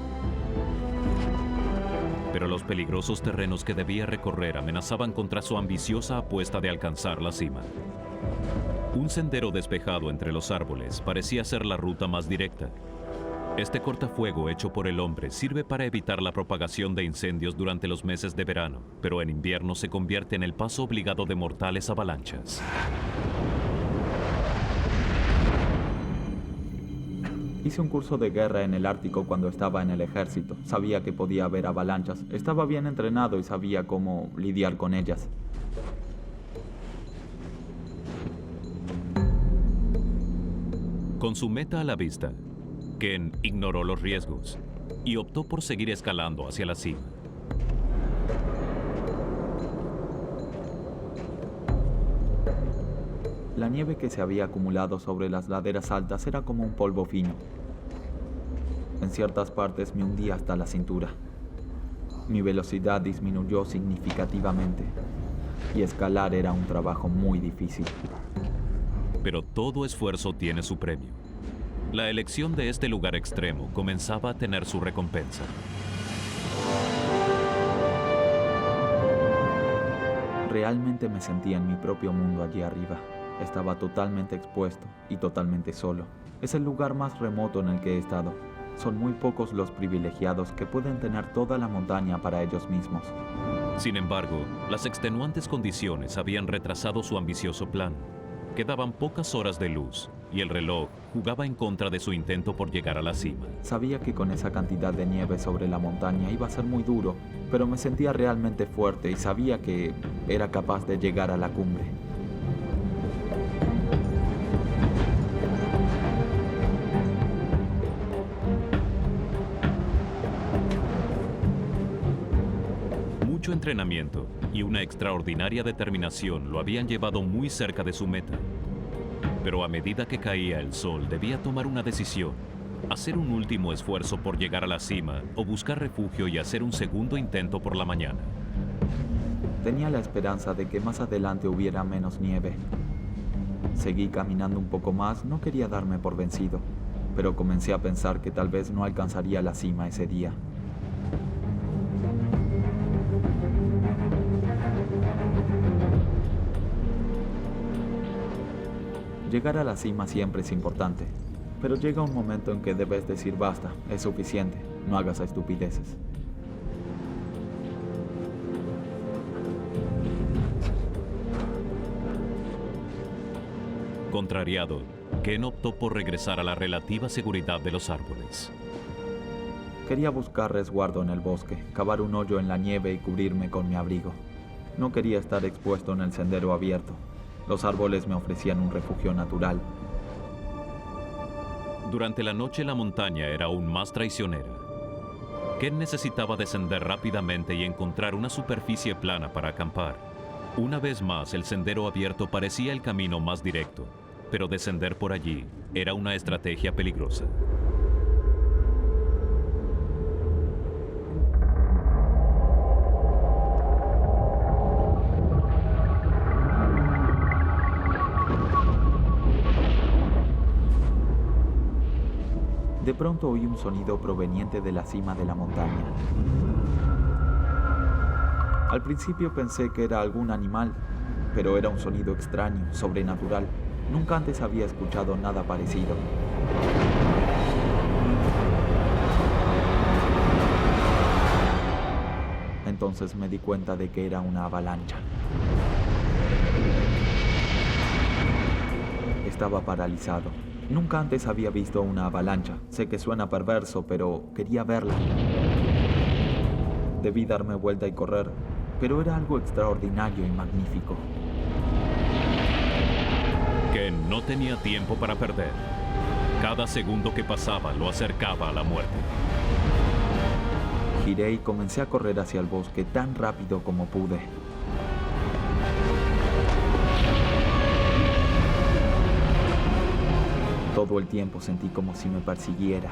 Pero los peligrosos terrenos que debía recorrer amenazaban contra su ambiciosa apuesta de alcanzar la cima. Un sendero despejado entre los árboles parecía ser la ruta más directa. Este cortafuego hecho por el hombre sirve para evitar la propagación de incendios durante los meses de verano, pero en invierno se convierte en el paso obligado de mortales avalanchas. Hice un curso de guerra en el Ártico cuando estaba en el ejército. Sabía que podía haber avalanchas. Estaba bien entrenado y sabía cómo lidiar con ellas. Con su meta a la vista, Ken ignoró los riesgos y optó por seguir escalando hacia la cima. La nieve que se había acumulado sobre las laderas altas era como un polvo fino. En ciertas partes me hundía hasta la cintura. Mi velocidad disminuyó significativamente y escalar era un trabajo muy difícil. Pero todo esfuerzo tiene su premio. La elección de este lugar extremo comenzaba a tener su recompensa. Realmente me sentía en mi propio mundo allí arriba. Estaba totalmente expuesto y totalmente solo. Es el lugar más remoto en el que he estado. Son muy pocos los privilegiados que pueden tener toda la montaña para ellos mismos. Sin embargo, las extenuantes condiciones habían retrasado su ambicioso plan. Quedaban pocas horas de luz y el reloj jugaba en contra de su intento por llegar a la cima. Sabía que con esa cantidad de nieve sobre la montaña iba a ser muy duro, pero me sentía realmente fuerte y sabía que era capaz de llegar a la cumbre. Mucho entrenamiento y una extraordinaria determinación lo habían llevado muy cerca de su meta. Pero a medida que caía el sol, debía tomar una decisión: hacer un último esfuerzo por llegar a la cima o buscar refugio y hacer un segundo intento por la mañana. Tenía la esperanza de que más adelante hubiera menos nieve. Seguí caminando un poco más, no quería darme por vencido, pero comencé a pensar que tal vez no alcanzaría la cima ese día. Llegar a la cima siempre es importante, pero llega un momento en que debes decir basta, es suficiente, no hagas estupideces. Contrariado, Ken optó por regresar a la relativa seguridad de los árboles. Quería buscar resguardo en el bosque, cavar un hoyo en la nieve y cubrirme con mi abrigo. No quería estar expuesto en el sendero abierto. Los árboles me ofrecían un refugio natural. Durante la noche la montaña era aún más traicionera. Ken necesitaba descender rápidamente y encontrar una superficie plana para acampar. Una vez más, el sendero abierto parecía el camino más directo, pero descender por allí era una estrategia peligrosa. De pronto oí un sonido proveniente de la cima de la montaña. Al principio pensé que era algún animal, pero era un sonido extraño, sobrenatural. Nunca antes había escuchado nada parecido. Entonces me di cuenta de que era una avalancha. Estaba paralizado. Nunca antes había visto una avalancha. Sé que suena perverso, pero quería verla. Debí darme vuelta y correr, pero era algo extraordinario y magnífico. Ken no tenía tiempo para perder. Cada segundo que pasaba lo acercaba a la muerte. Giré y comencé a correr hacia el bosque tan rápido como pude. Todo el tiempo sentí como si me persiguiera.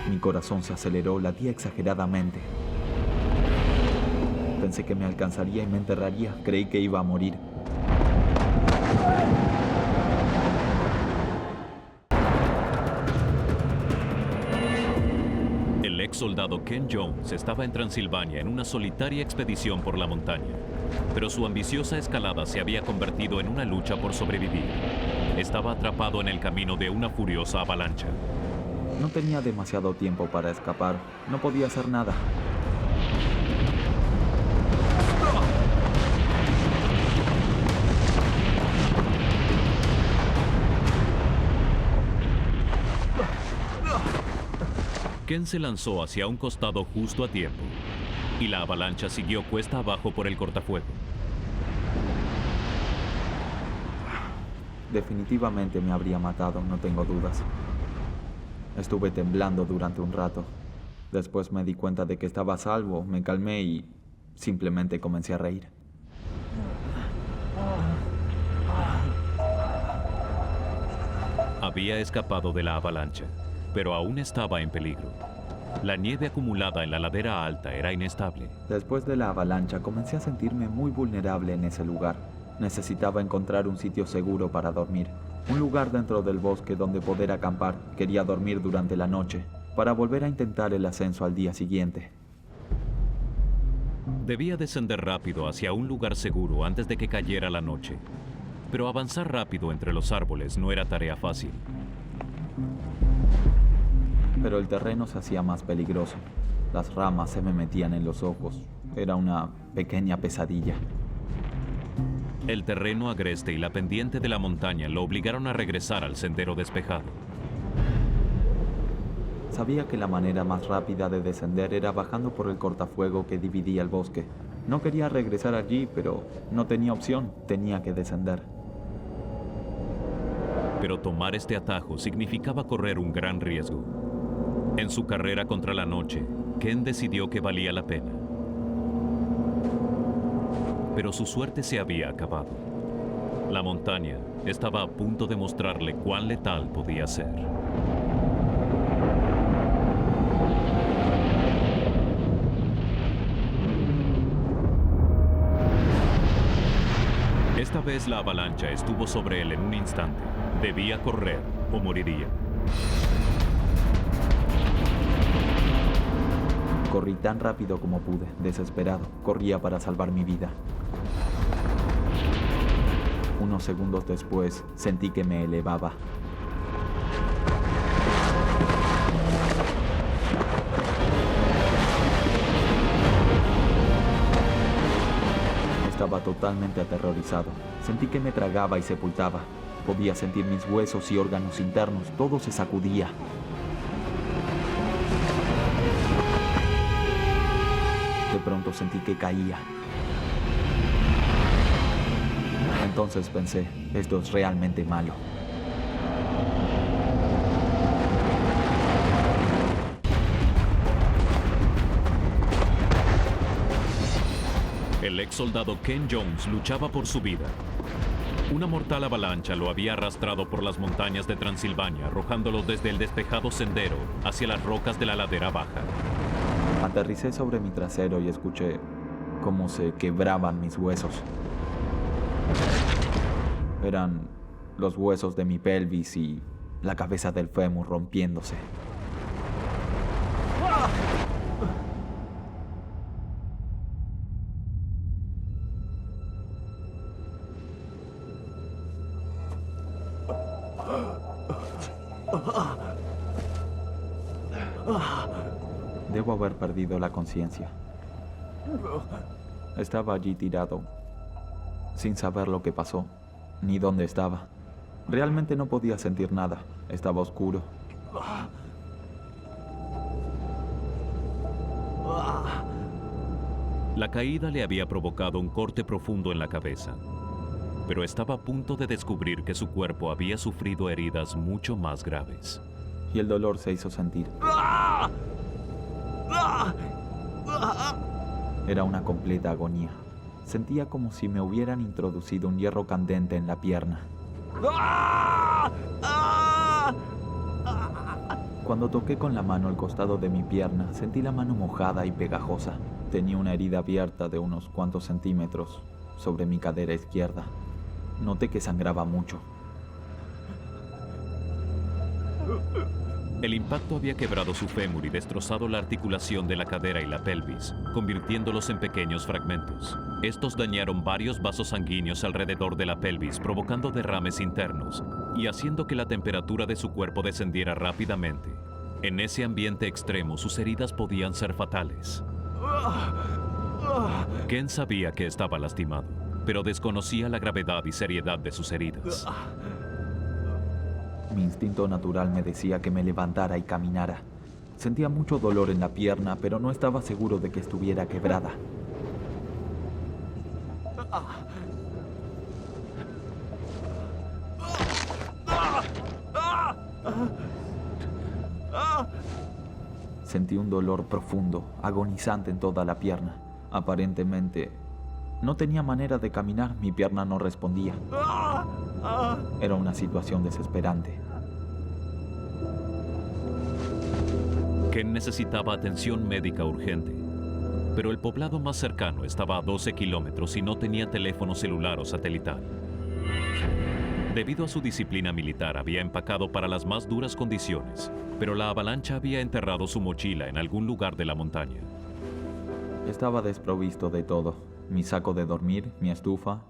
Mi corazón se aceleró, latía exageradamente. Pensé que me alcanzaría y me enterraría. Creí que iba a morir. El ex soldado Ken Jones estaba en Transilvania en una solitaria expedición por la montaña, pero su ambiciosa escalada se había convertido en una lucha por sobrevivir. Estaba atrapado en el camino de una furiosa avalancha. No tenía demasiado tiempo para escapar. No podía hacer nada. Ken se lanzó hacia un costado justo a tiempo, y la avalancha siguió cuesta abajo por el cortafuego. Definitivamente me habría matado, no tengo dudas. Estuve temblando durante un rato. Después me di cuenta de que estaba a salvo, me calmé y simplemente comencé a reír. Había escapado de la avalancha, pero aún estaba en peligro. La nieve acumulada en la ladera alta era inestable. Después de la avalancha comencé a sentirme muy vulnerable en ese lugar. Necesitaba encontrar un sitio seguro para dormir. Un lugar dentro del bosque donde poder acampar. Quería dormir durante la noche, para volver a intentar el ascenso al día siguiente. Debía descender rápido hacia un lugar seguro antes de que cayera la noche. Pero avanzar rápido entre los árboles no era tarea fácil. Pero el terreno se hacía más peligroso. Las ramas se me metían en los ojos. Era una pequeña pesadilla. El terreno agreste y la pendiente de la montaña lo obligaron a regresar al sendero despejado. Sabía que la manera más rápida de descender era bajando por el cortafuego que dividía el bosque. No quería regresar allí, pero no tenía opción. Tenía que descender. Pero tomar este atajo significaba correr un gran riesgo. En su carrera contra la noche, Ken decidió que valía la pena. Pero su suerte se había acabado. La montaña estaba a punto de mostrarle cuán letal podía ser. Esta vez la avalancha estuvo sobre él en un instante. Debía correr o moriría. Corrí tan rápido como pude, desesperado. Corría para salvar mi vida. Unos segundos después, sentí que me elevaba. Estaba totalmente aterrorizado. Sentí que me tragaba y sepultaba. Podía sentir mis huesos y órganos internos. Todo se sacudía. De pronto sentí que caía. Entonces pensé, esto es realmente malo. El ex soldado Ken Jones luchaba por su vida. Una mortal avalancha lo había arrastrado por las montañas de Transilvania, arrojándolo desde el despejado sendero hacia las rocas de la ladera baja. Aterricé sobre mi trasero y escuché cómo se quebraban mis huesos. Eran los huesos de mi pelvis y la cabeza del fémur rompiéndose. Debo haber perdido la conciencia. Estaba allí tirado, sin saber lo que pasó, ni dónde estaba. Realmente no podía sentir nada. Estaba oscuro. La caída le había provocado un corte profundo en la cabeza, pero estaba a punto de descubrir que su cuerpo había sufrido heridas mucho más graves. Y el dolor se hizo sentir. Era una completa agonía. Sentía como si me hubieran introducido un hierro candente en la pierna. Cuando toqué con la mano el costado de mi pierna, sentí la mano mojada y pegajosa. Tenía una herida abierta de unos cuantos centímetros sobre mi cadera izquierda. Noté que sangraba mucho. El impacto había quebrado su fémur y destrozado la articulación de la cadera y la pelvis, convirtiéndolos en pequeños fragmentos. Estos dañaron varios vasos sanguíneos alrededor de la pelvis, provocando derrames internos y haciendo que la temperatura de su cuerpo descendiera rápidamente. En ese ambiente extremo, sus heridas podían ser fatales. Ken sabía que estaba lastimado, pero desconocía la gravedad y seriedad de sus heridas. Mi instinto natural me decía que me levantara y caminara. Sentía mucho dolor en la pierna, pero no estaba seguro de que estuviera quebrada. Sentí un dolor profundo, agonizante en toda la pierna. Aparentemente, no tenía manera de caminar, mi pierna no respondía. Era una situación desesperante. Ken necesitaba atención médica urgente, pero el poblado más cercano estaba a 12 kilómetros y no tenía teléfono celular o satelital. Debido a su disciplina militar, había empacado para las más duras condiciones, pero la avalancha había enterrado su mochila en algún lugar de la montaña. Estaba desprovisto de todo. Mi saco de dormir, mi estufa,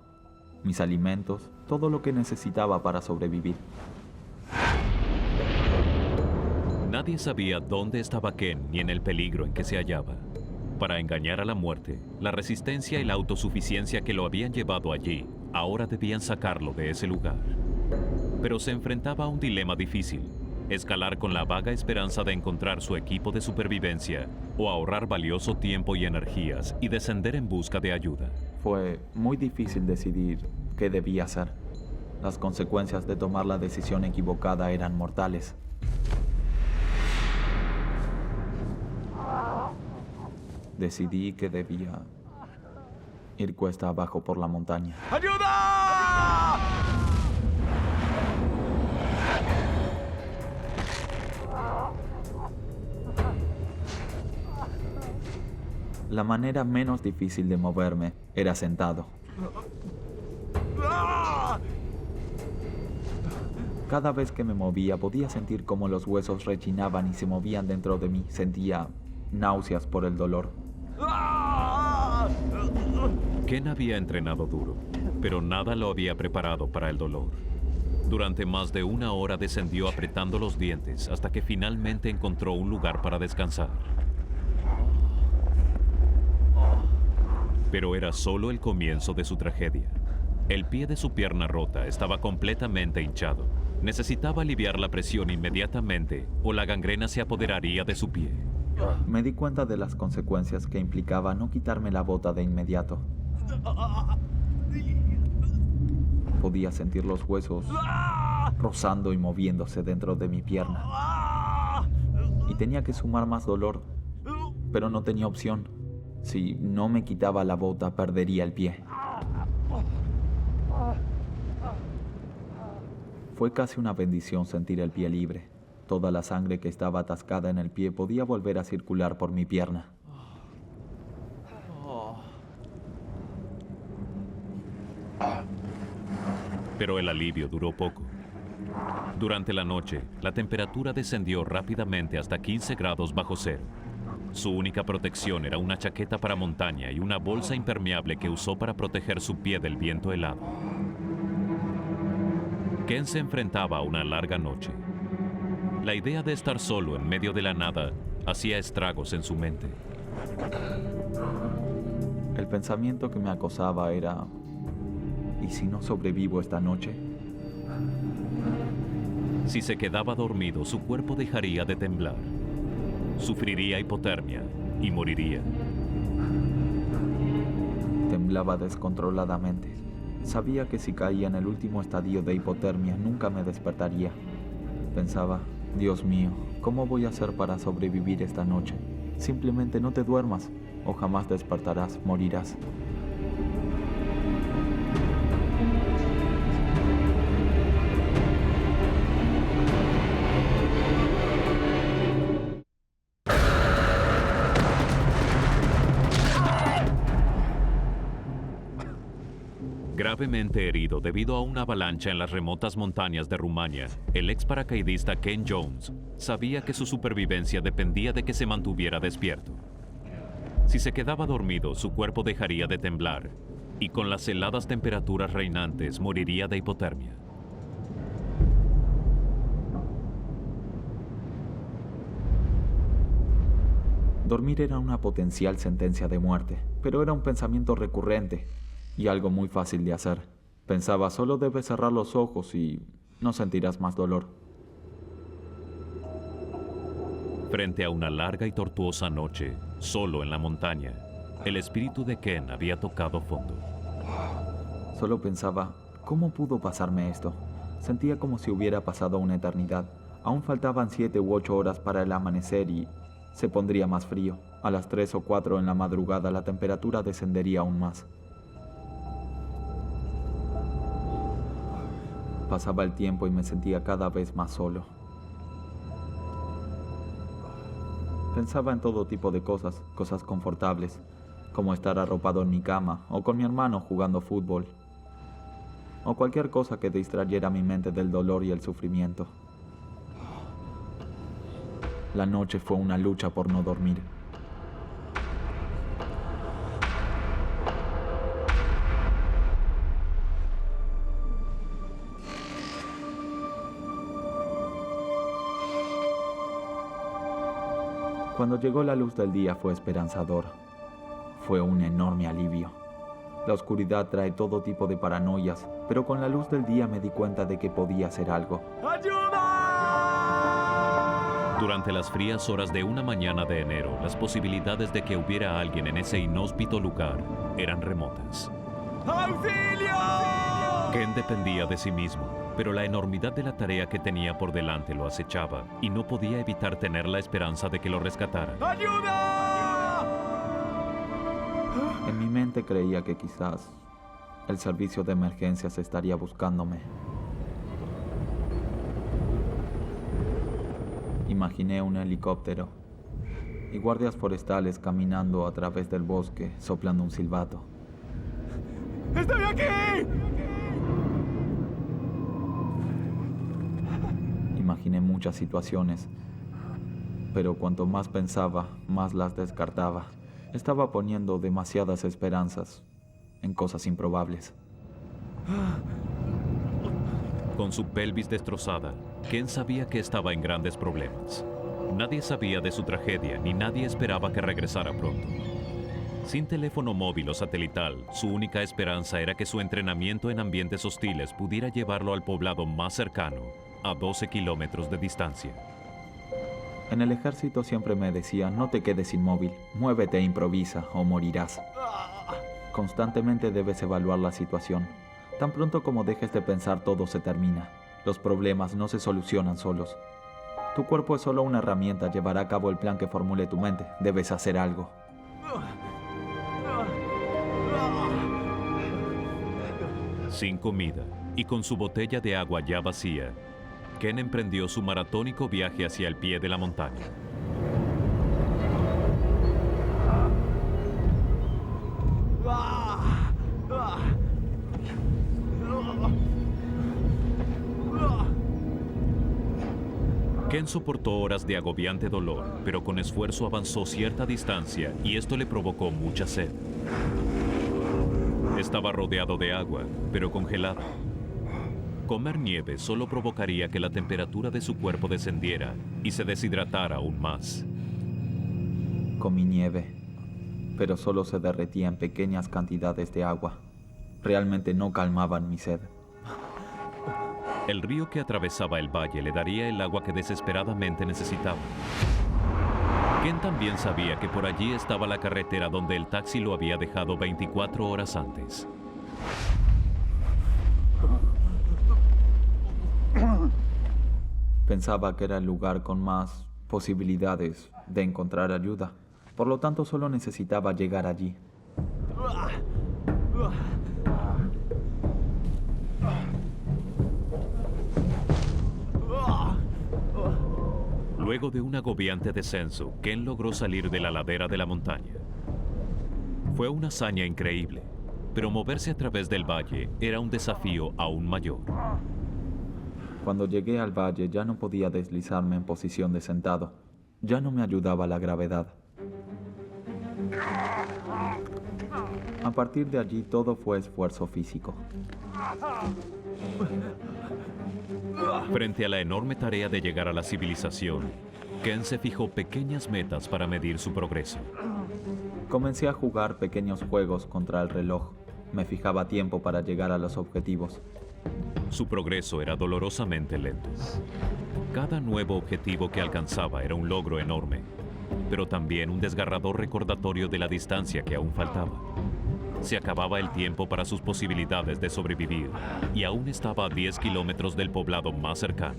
mis alimentos, todo lo que necesitaba para sobrevivir. Nadie sabía dónde estaba Ken ni en el peligro en que se hallaba. Para engañar a la muerte, la resistencia y la autosuficiencia que lo habían llevado allí, ahora debían sacarlo de ese lugar. Pero se enfrentaba a un dilema difícil: escalar con la vaga esperanza de encontrar su equipo de supervivencia o ahorrar valioso tiempo y energías y descender en busca de ayuda. Fue muy difícil decidir qué debía hacer. Las consecuencias de tomar la decisión equivocada eran mortales. Decidí que debía ir cuesta abajo por la montaña. ¡Ayuda! La manera menos difícil de moverme era sentado. Cada vez que me movía podía sentir cómo los huesos rechinaban y se movían dentro de mí. Sentía náuseas por el dolor. Ken había entrenado duro, pero nada lo había preparado para el dolor. Durante más de una hora descendió apretando los dientes hasta que finalmente encontró un lugar para descansar. Pero era solo el comienzo de su tragedia. El pie de su pierna rota estaba completamente hinchado. Necesitaba aliviar la presión inmediatamente o la gangrena se apoderaría de su pie. Me di cuenta de las consecuencias que implicaba no quitarme la bota de inmediato. Podía sentir los huesos rozando y moviéndose dentro de mi pierna. Y tenía que sumar más dolor, pero no tenía opción. Si no me quitaba la bota, perdería el pie. Fue casi una bendición sentir el pie libre. Toda la sangre que estaba atascada en el pie podía volver a circular por mi pierna. Pero el alivio duró poco. Durante la noche, la temperatura descendió rápidamente hasta 15 grados bajo cero. Su única protección era una chaqueta para montaña y una bolsa impermeable que usó para proteger su pie del viento helado. Ken se enfrentaba a una larga noche. La idea de estar solo en medio de la nada hacía estragos en su mente. El pensamiento que me acosaba era: ¿y si no sobrevivo esta noche? Si se quedaba dormido, su cuerpo dejaría de temblar. Sufriría hipotermia y moriría. Temblaba descontroladamente. Sabía que si caía en el último estadio de hipotermia, nunca me despertaría. Pensaba: Dios mío, ¿cómo voy a hacer para sobrevivir esta noche? Simplemente no te duermas, o jamás despertarás, morirás. Gravemente herido debido a una avalancha en las remotas montañas de Rumania, el ex paracaidista Ken Jones sabía que su supervivencia dependía de que se mantuviera despierto. Si se quedaba dormido, su cuerpo dejaría de temblar y con las heladas temperaturas reinantes moriría de hipotermia. Dormir era una potencial sentencia de muerte, pero era un pensamiento recurrente y algo muy fácil de hacer. Pensaba: solo debes cerrar los ojos y no sentirás más dolor. Frente a una larga y tortuosa noche, solo en la montaña, el espíritu de Ken había tocado fondo. Solo pensaba: ¿cómo pudo pasarme esto? Sentía como si hubiera pasado una eternidad. Aún faltaban 7 u 8 horas para el amanecer y se pondría más frío. A las 3 o 4 en la madrugada la temperatura descendería aún más. Pasaba el tiempo y me sentía cada vez más solo. Pensaba en todo tipo de cosas confortables, como estar arropado en mi cama, o con mi hermano jugando fútbol, o cualquier cosa que distrayera mi mente del dolor y el sufrimiento. La noche fue una lucha por no dormir. Cuando llegó la luz del día fue esperanzador. Fue un enorme alivio. La oscuridad trae todo tipo de paranoias, pero con la luz del día me di cuenta de que podía hacer algo. Durante las frías horas de una mañana de enero, las posibilidades de que hubiera alguien en ese inhóspito lugar eran remotas. ¡Auxilio! Ken dependía de sí mismo, pero la enormidad de la tarea que tenía por delante lo acechaba y no podía evitar tener la esperanza de que lo rescataran. ¡Ayuda! En mi mente creía que quizás el servicio de emergencias estaría buscándome. Imaginé un helicóptero y guardias forestales caminando a través del bosque, soplando un silbato. ¡Estoy aquí! Imaginé muchas situaciones, pero cuanto más pensaba, más las descartaba. Estaba poniendo demasiadas esperanzas en cosas improbables. Con su pelvis destrozada, Ken sabía que estaba en grandes problemas. Nadie sabía de su tragedia, ni nadie esperaba que regresara pronto. Sin teléfono móvil o satelital, su única esperanza era que su entrenamiento en ambientes hostiles pudiera llevarlo al poblado más cercano, a 12 kilómetros de distancia. En el ejército siempre me decían: no te quedes inmóvil, muévete e improvisa o morirás. Constantemente debes evaluar la situación. Tan pronto como dejes de pensar, todo se termina. Los problemas no se solucionan solos. Tu cuerpo es solo una herramienta, llevará a cabo el plan que formule tu mente. Debes hacer algo. Sin comida y con su botella de agua ya vacía, Ken emprendió su maratónico viaje hacia el pie de la montaña. Ken soportó horas de agobiante dolor, pero con esfuerzo avanzó cierta distancia y esto le provocó mucha sed. Estaba rodeado de agua, pero congelada. Comer nieve solo provocaría que la temperatura de su cuerpo descendiera y se deshidratara aún más. Comí nieve, pero solo se derretía en pequeñas cantidades de agua. Realmente no calmaban mi sed. El río que atravesaba el valle le daría el agua que desesperadamente necesitaba. Ken también sabía que por allí estaba la carretera donde el taxi lo había dejado 24 horas antes. Pensaba que era el lugar con más posibilidades de encontrar ayuda. Por lo tanto, solo necesitaba llegar allí. Luego de un agobiante descenso, Ken logró salir de la ladera de la montaña. Fue una hazaña increíble, pero moverse a través del valle era un desafío aún mayor. Cuando llegué al valle ya no podía deslizarme en posición de sentado. Ya no me ayudaba la gravedad. A partir de allí todo fue esfuerzo físico. Frente a la enorme tarea de llegar a la civilización, Ken se fijó pequeñas metas para medir su progreso. Comencé a jugar pequeños juegos contra el reloj. Me fijaba tiempo para llegar a los objetivos. Su progreso era dolorosamente lento. Cada nuevo objetivo que alcanzaba era un logro enorme, pero también un desgarrador recordatorio de la distancia que aún faltaba. Se acababa el tiempo para sus posibilidades de sobrevivir y aún estaba a 10 kilómetros del poblado más cercano.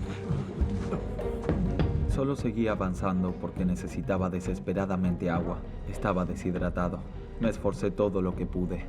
Solo seguía avanzando porque necesitaba desesperadamente agua. Estaba deshidratado. Me esforcé todo lo que pude.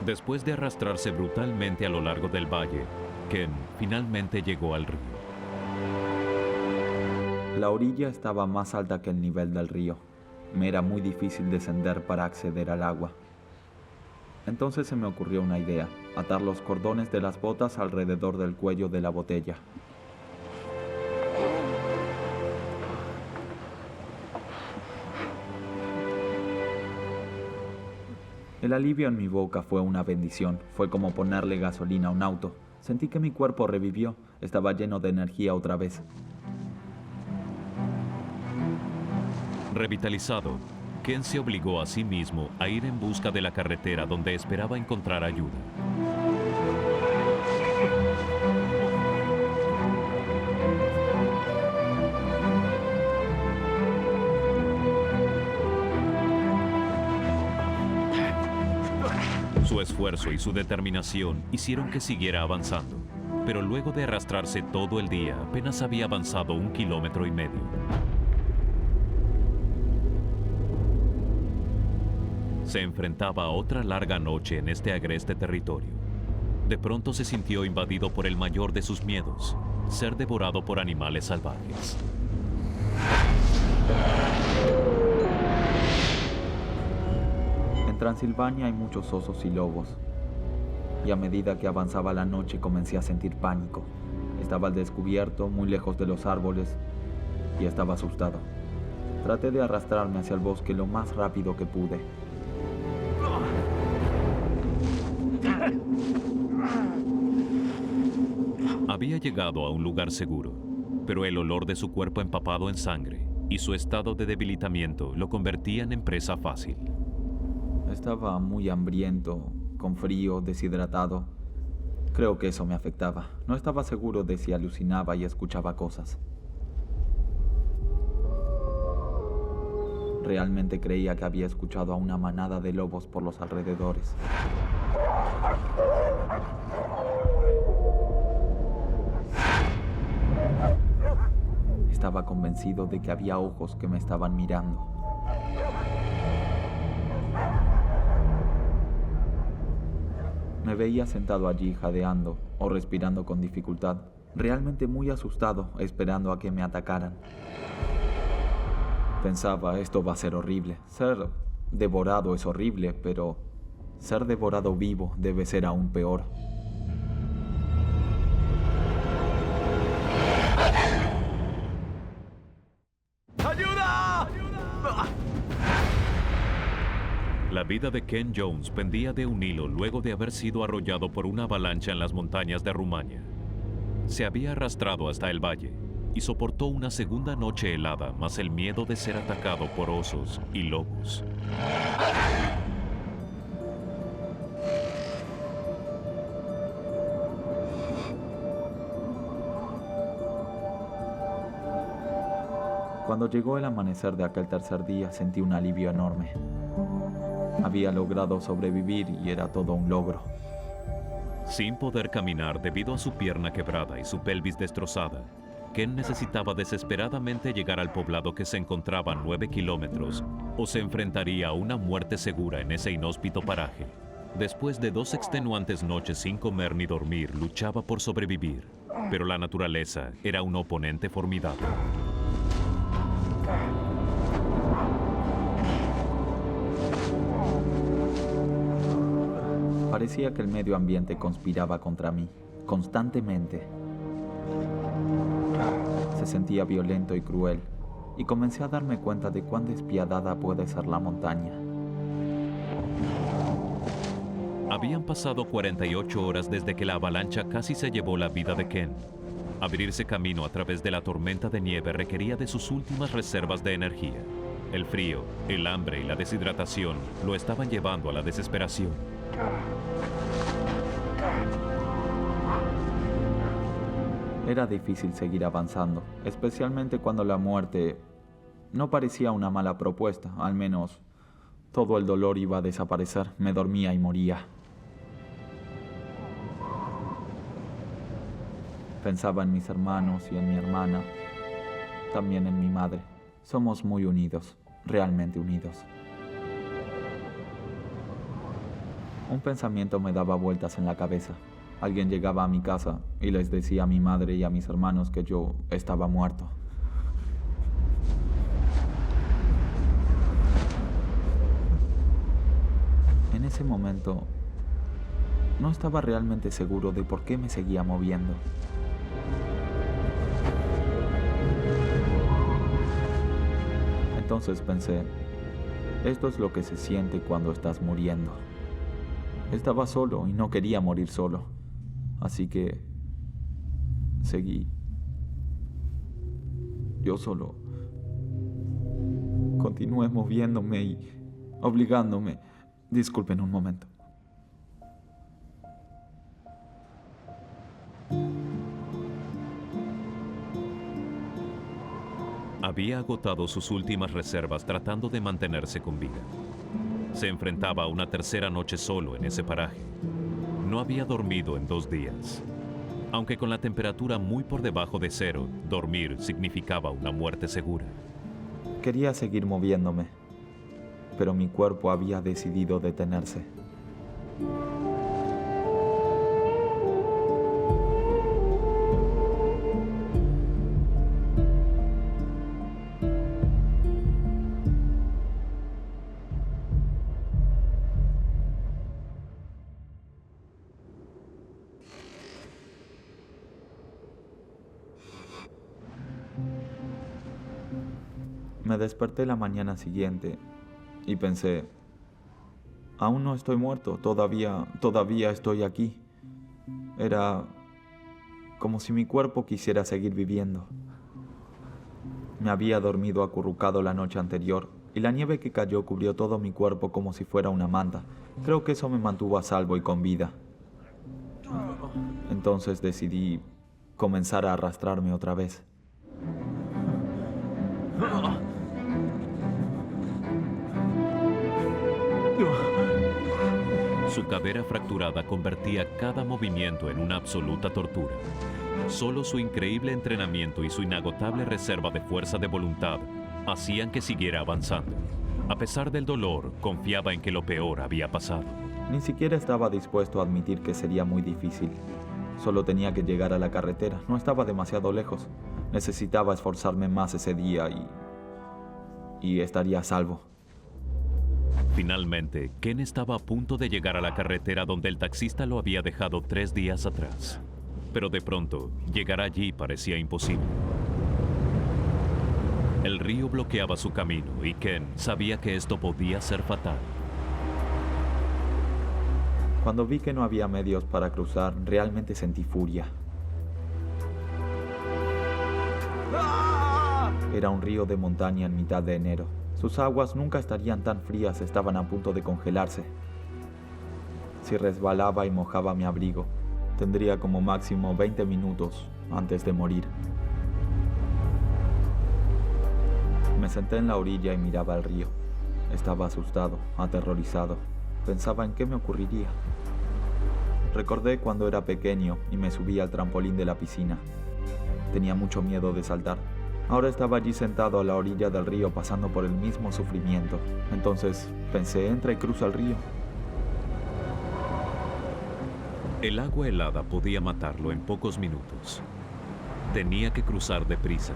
Después de arrastrarse brutalmente a lo largo del valle, Ken finalmente llegó al río. La orilla estaba más alta que el nivel del río. Me era muy difícil descender para acceder al agua. Entonces se me ocurrió una idea: atar los cordones de las botas alrededor del cuello de la botella. El alivio en mi boca fue una bendición. Fue como ponerle gasolina a un auto. Sentí que mi cuerpo revivió. Estaba lleno de energía otra vez. Revitalizado, Ken se obligó a sí mismo a ir en busca de la carretera donde esperaba encontrar ayuda. Su esfuerzo y su determinación hicieron que siguiera avanzando, pero luego de arrastrarse todo el día, apenas había avanzado 1,5 kilómetros. Se enfrentaba a otra larga noche en este agreste territorio. De pronto se sintió invadido por el mayor de sus miedos: ser devorado por animales salvajes. En Transilvania hay muchos osos y lobos. Y a medida que avanzaba la noche comencé a sentir pánico. Estaba al descubierto, muy lejos de los árboles, y estaba asustado. Traté de arrastrarme hacia el bosque lo más rápido que pude. Había llegado a un lugar seguro, pero el olor de su cuerpo empapado en sangre y su estado de debilitamiento lo convertían en presa fácil. Estaba muy hambriento, con frío, deshidratado. Creo que eso me afectaba. No estaba seguro de si alucinaba y escuchaba cosas. Realmente creía que había escuchado a una manada de lobos por los alrededores. Estaba convencido de que había ojos que me estaban mirando. Me veía sentado allí jadeando o respirando con dificultad, realmente muy asustado, esperando a que me atacaran. Pensaba, esto va a ser horrible. Ser devorado es horrible, pero ser devorado vivo debe ser aún peor. ¡Ayuda! La vida de Ken Jones pendía de un hilo luego de haber sido arrollado por una avalancha en las montañas de Rumania. Se había arrastrado hasta el valle y soportó una segunda noche helada, más el miedo de ser atacado por osos y lobos. Cuando llegó el amanecer de aquel tercer día, sentí un alivio enorme. Había logrado sobrevivir y era todo un logro. Sin poder caminar debido a su pierna quebrada y su pelvis destrozada, Ken necesitaba desesperadamente llegar al poblado que se encontraba a 9 kilómetros o se enfrentaría a una muerte segura en ese inhóspito paraje. Después de 2 extenuantes noches sin comer ni dormir, luchaba por sobrevivir, pero la naturaleza era un oponente formidable. Parecía que el medio ambiente conspiraba contra mí, constantemente. Se sentía violento y cruel, y comencé a darme cuenta de cuán despiadada puede ser la montaña. Habían pasado 48 horas desde que la avalancha casi se llevó la vida de Ken. Abrirse camino a través de la tormenta de nieve requería de sus últimas reservas de energía. El frío, el hambre y la deshidratación lo estaban llevando a la desesperación. Era difícil seguir avanzando, especialmente cuando la muerte no parecía una mala propuesta. Al menos todo el dolor iba a desaparecer. Me dormía y moría. Pensaba en mis hermanos y en mi hermana, también en mi madre. Somos muy unidos, realmente unidos. Un pensamiento me daba vueltas en la cabeza. Alguien llegaba a mi casa y les decía a mi madre y a mis hermanos que yo estaba muerto. En ese momento, no estaba realmente seguro de por qué me seguía moviendo. Entonces pensé, esto es lo que se siente cuando estás muriendo. Estaba solo y no quería morir solo, así que seguí. Yo solo continué moviéndome y obligándome. Disculpen un momento. Había agotado sus últimas reservas tratando de mantenerse con vida. Se enfrentaba a una tercera noche solo en ese paraje. No había dormido en 2 días. Aunque con la temperatura muy por debajo de 0, dormir significaba una muerte segura. Quería seguir moviéndome, pero mi cuerpo había decidido detenerse. Me desperté la mañana siguiente y pensé, aún no estoy muerto, todavía estoy aquí. Era como si mi cuerpo quisiera seguir viviendo. Me había dormido acurrucado la noche anterior y la nieve que cayó cubrió todo mi cuerpo como si fuera una manta. Creo que eso me mantuvo a salvo y con vida. Entonces decidí comenzar a arrastrarme otra vez. Su cadera fracturada convertía cada movimiento en una absoluta tortura. Solo su increíble entrenamiento y su inagotable reserva de fuerza de voluntad hacían que siguiera avanzando. A pesar del dolor, confiaba en que lo peor había pasado. Ni siquiera estaba dispuesto a admitir que sería muy difícil. Solo tenía que llegar a la carretera, no estaba demasiado lejos. Necesitaba esforzarme más ese día y estaría a salvo. Finalmente, Ken estaba a punto de llegar a la carretera donde el taxista lo había dejado 3 días atrás. Pero de pronto, llegar allí parecía imposible. El río bloqueaba su camino y Ken sabía que esto podía ser fatal. Cuando vi que no había medios para cruzar, realmente sentí furia. Era un río de montaña en mitad de enero. Sus aguas nunca estarían tan frías, estaban a punto de congelarse. Si resbalaba y mojaba mi abrigo, tendría como máximo 20 minutos antes de morir. Me senté en la orilla y miraba el río. Estaba asustado, aterrorizado. Pensaba en qué me ocurriría. Recordé cuando era pequeño y me subí al trampolín de la piscina. Tenía mucho miedo de saltar. Ahora estaba allí sentado a la orilla del río pasando por el mismo sufrimiento. Entonces pensé, entra y cruza el río. El agua helada podía matarlo en pocos minutos. Tenía que cruzar deprisa,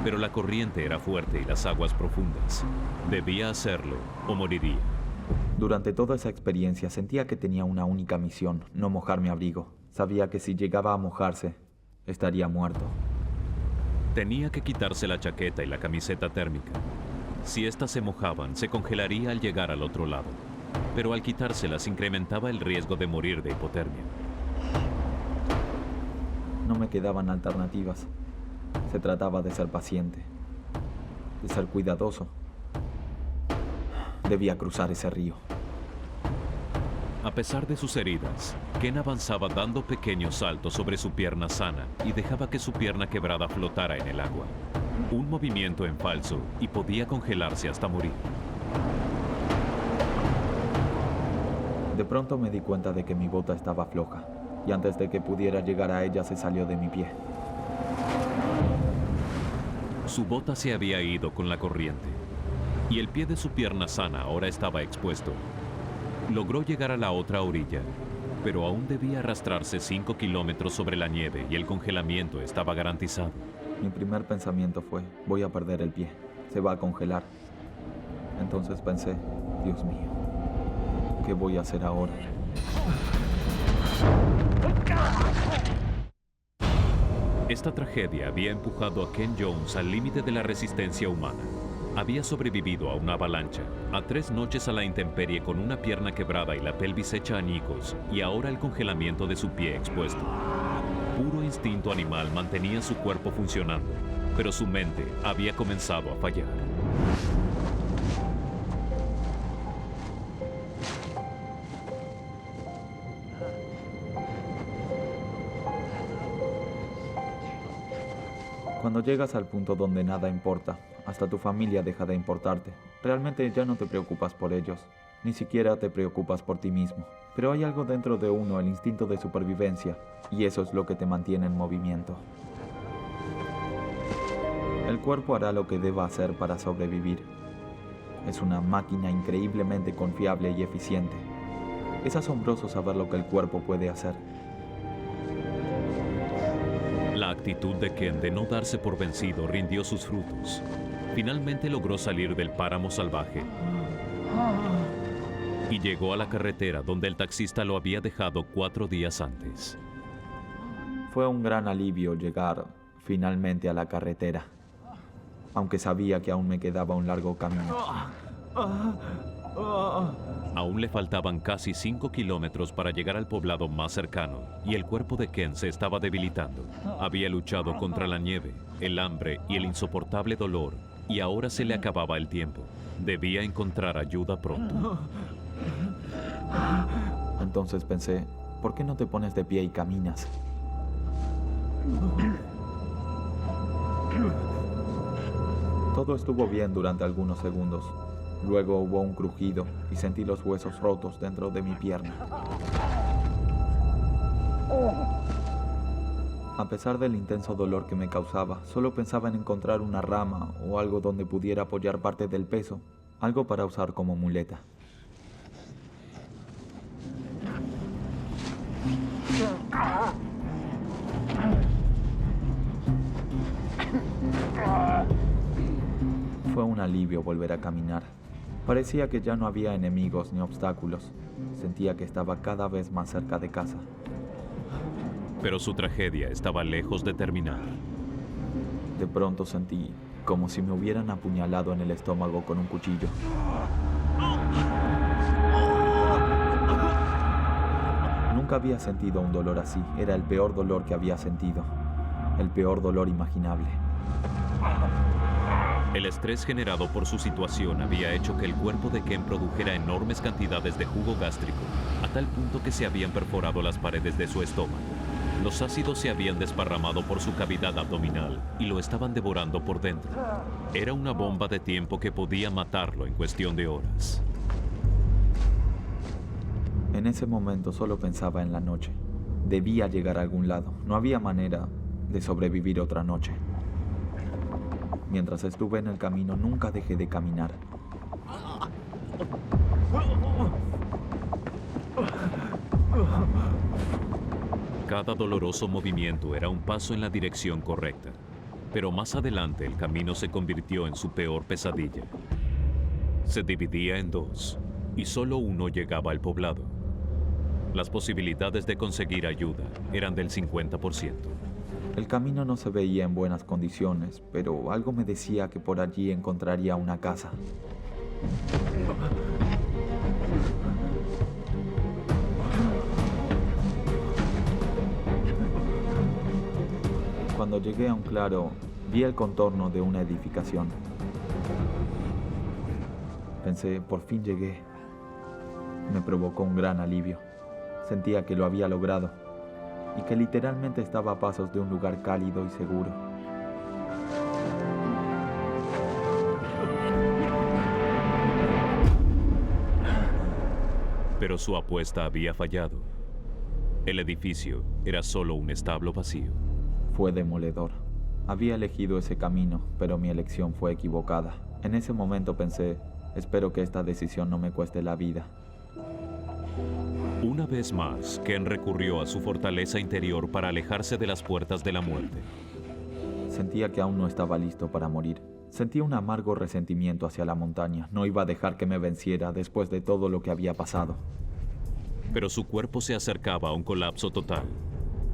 pero la corriente era fuerte y las aguas profundas. Debía hacerlo o moriría. Durante toda esa experiencia sentía que tenía una única misión, no mojar mi abrigo. Sabía que si llegaba a mojarse, estaría muerto. Tenía que quitarse la chaqueta y la camiseta térmica. Si éstas se mojaban, se congelaría al llegar al otro lado. Pero al quitárselas incrementaba el riesgo de morir de hipotermia. No me quedaban alternativas. Se trataba de ser paciente, de ser cuidadoso. Debía cruzar ese río. A pesar de sus heridas, Ken avanzaba dando pequeños saltos sobre su pierna sana y dejaba que su pierna quebrada flotara en el agua. Un movimiento en falso y podía congelarse hasta morir. De pronto me di cuenta de que mi bota estaba floja, y antes de que pudiera llegar a ella se salió de mi pie. Su bota se había ido con la corriente, y el pie de su pierna sana ahora estaba expuesto. Logró llegar a la otra orilla, pero aún debía arrastrarse 5 kilómetros sobre la nieve y el congelamiento estaba garantizado. Mi primer pensamiento fue, voy a perder el pie, se va a congelar. Entonces pensé, Dios mío, ¿qué voy a hacer ahora? Esta tragedia había empujado a Ken Jones al límite de la resistencia humana. Había sobrevivido a una avalancha, a 3 noches a la intemperie con una pierna quebrada y la pelvis hecha añicos, y ahora el congelamiento de su pie expuesto. Puro instinto animal mantenía su cuerpo funcionando, pero su mente había comenzado a fallar. Cuando llegas al punto donde nada importa, hasta tu familia deja de importarte. Realmente ya no te preocupas por ellos, ni siquiera te preocupas por ti mismo. Pero hay algo dentro de uno, el instinto de supervivencia, y eso es lo que te mantiene en movimiento. El cuerpo hará lo que deba hacer para sobrevivir. Es una máquina increíblemente confiable y eficiente. Es asombroso saber lo que el cuerpo puede hacer. La actitud de Ken de no darse por vencido rindió sus frutos. Finalmente logró salir del páramo salvaje y llegó a la carretera donde el taxista lo había dejado 4 días antes. Fue un gran alivio llegar finalmente a la carretera, aunque sabía que aún me quedaba un largo camino. Aún le faltaban casi 5 kilómetros para llegar al poblado más cercano, y el cuerpo de Ken se estaba debilitando. Había luchado contra la nieve, el hambre y el insoportable dolor, y ahora se le acababa el tiempo. Debía encontrar ayuda pronto. Entonces pensé, ¿por qué no te pones de pie y caminas? Todo estuvo bien durante algunos segundos. Luego hubo un crujido y sentí los huesos rotos dentro de mi pierna. A pesar del intenso dolor que me causaba, solo pensaba en encontrar una rama o algo donde pudiera apoyar parte del peso, algo para usar como muleta. Fue un alivio volver a caminar. Parecía que ya no había enemigos ni obstáculos. Sentía que estaba cada vez más cerca de casa. Pero su tragedia estaba lejos de terminar. De pronto sentí como si me hubieran apuñalado en el estómago con un cuchillo. Nunca había sentido un dolor así. Era el peor dolor que había sentido. El peor dolor imaginable. El estrés generado por su situación había hecho que el cuerpo de Ken produjera enormes cantidades de jugo gástrico, a tal punto que se habían perforado las paredes de su estómago. Los ácidos se habían desparramado por su cavidad abdominal y lo estaban devorando por dentro. Era una bomba de tiempo que podía matarlo en cuestión de horas. En ese momento solo pensaba en la noche. Debía llegar a algún lado. No había manera de sobrevivir otra noche. Mientras estuve en el camino, nunca dejé de caminar. Cada doloroso movimiento era un paso en la dirección correcta, pero más adelante el camino se convirtió en su peor pesadilla. Se dividía en dos, y solo uno llegaba al poblado. Las posibilidades de conseguir ayuda eran del 50%. El camino no se veía en buenas condiciones, pero algo me decía que por allí encontraría una casa. Cuando llegué a un claro, vi el contorno de una edificación. Pensé, por fin llegué. Me provocó un gran alivio. Sentía que lo había logrado y que literalmente estaba a pasos de un lugar cálido y seguro. Pero su apuesta había fallado. El edificio era solo un establo vacío. Fue demoledor. Había elegido ese camino, pero mi elección fue equivocada. En ese momento pensé, espero que esta decisión no me cueste la vida. Una vez más, Ken recurrió a su fortaleza interior para alejarse de las puertas de la muerte. Sentía que aún no estaba listo para morir. Sentía un amargo resentimiento hacia la montaña. No iba a dejar que me venciera después de todo lo que había pasado. Pero su cuerpo se acercaba a un colapso total.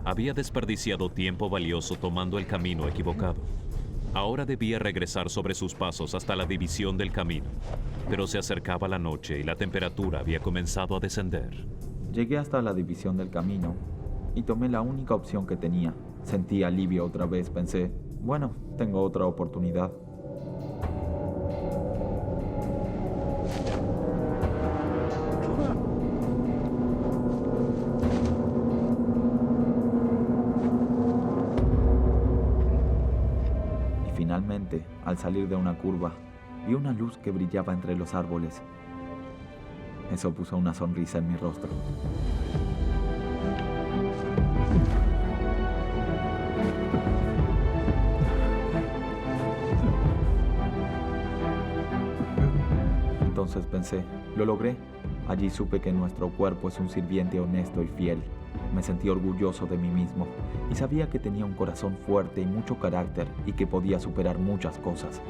Había desperdiciado tiempo valioso tomando el camino equivocado. Ahora debía regresar sobre sus pasos hasta la división del camino. Pero se acercaba la noche y la temperatura había comenzado a descender. Llegué hasta la división del camino y tomé la única opción que tenía. Sentí alivio otra vez. Pensé, bueno, tengo otra oportunidad. Y finalmente, al salir de una curva, vi una luz que brillaba entre los árboles. Eso puso una sonrisa en mi rostro. Entonces pensé, lo logré. Allí supe que nuestro cuerpo es un sirviente honesto y fiel. Me sentí orgulloso de mí mismo y sabía que tenía un corazón fuerte y mucho carácter y que podía superar muchas cosas.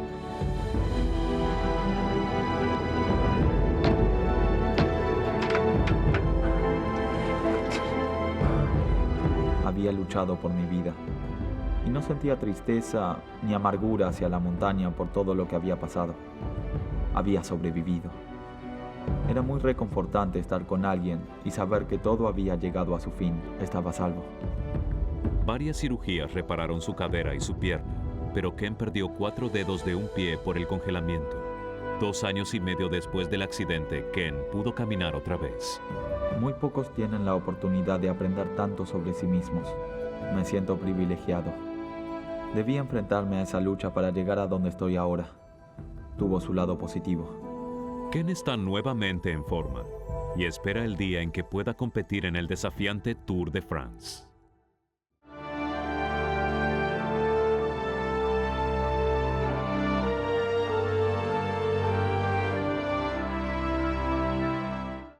Había luchado por mi vida y no sentía tristeza ni amargura hacia la montaña por todo lo que había pasado. Había sobrevivido. Era muy reconfortante estar con alguien y saber que todo había llegado a su fin. Estaba a salvo. Varias cirugías repararon su cadera y su pierna, pero Ken perdió 4 dedos de un pie por el congelamiento. 2 años y medio después del accidente, Ken pudo caminar otra vez. Muy pocos tienen la oportunidad de aprender tanto sobre sí mismos. Me siento privilegiado. Debí enfrentarme a esa lucha para llegar a donde estoy ahora. Tuvo su lado positivo. Ken está nuevamente en forma y espera el día en que pueda competir en el desafiante Tour de France.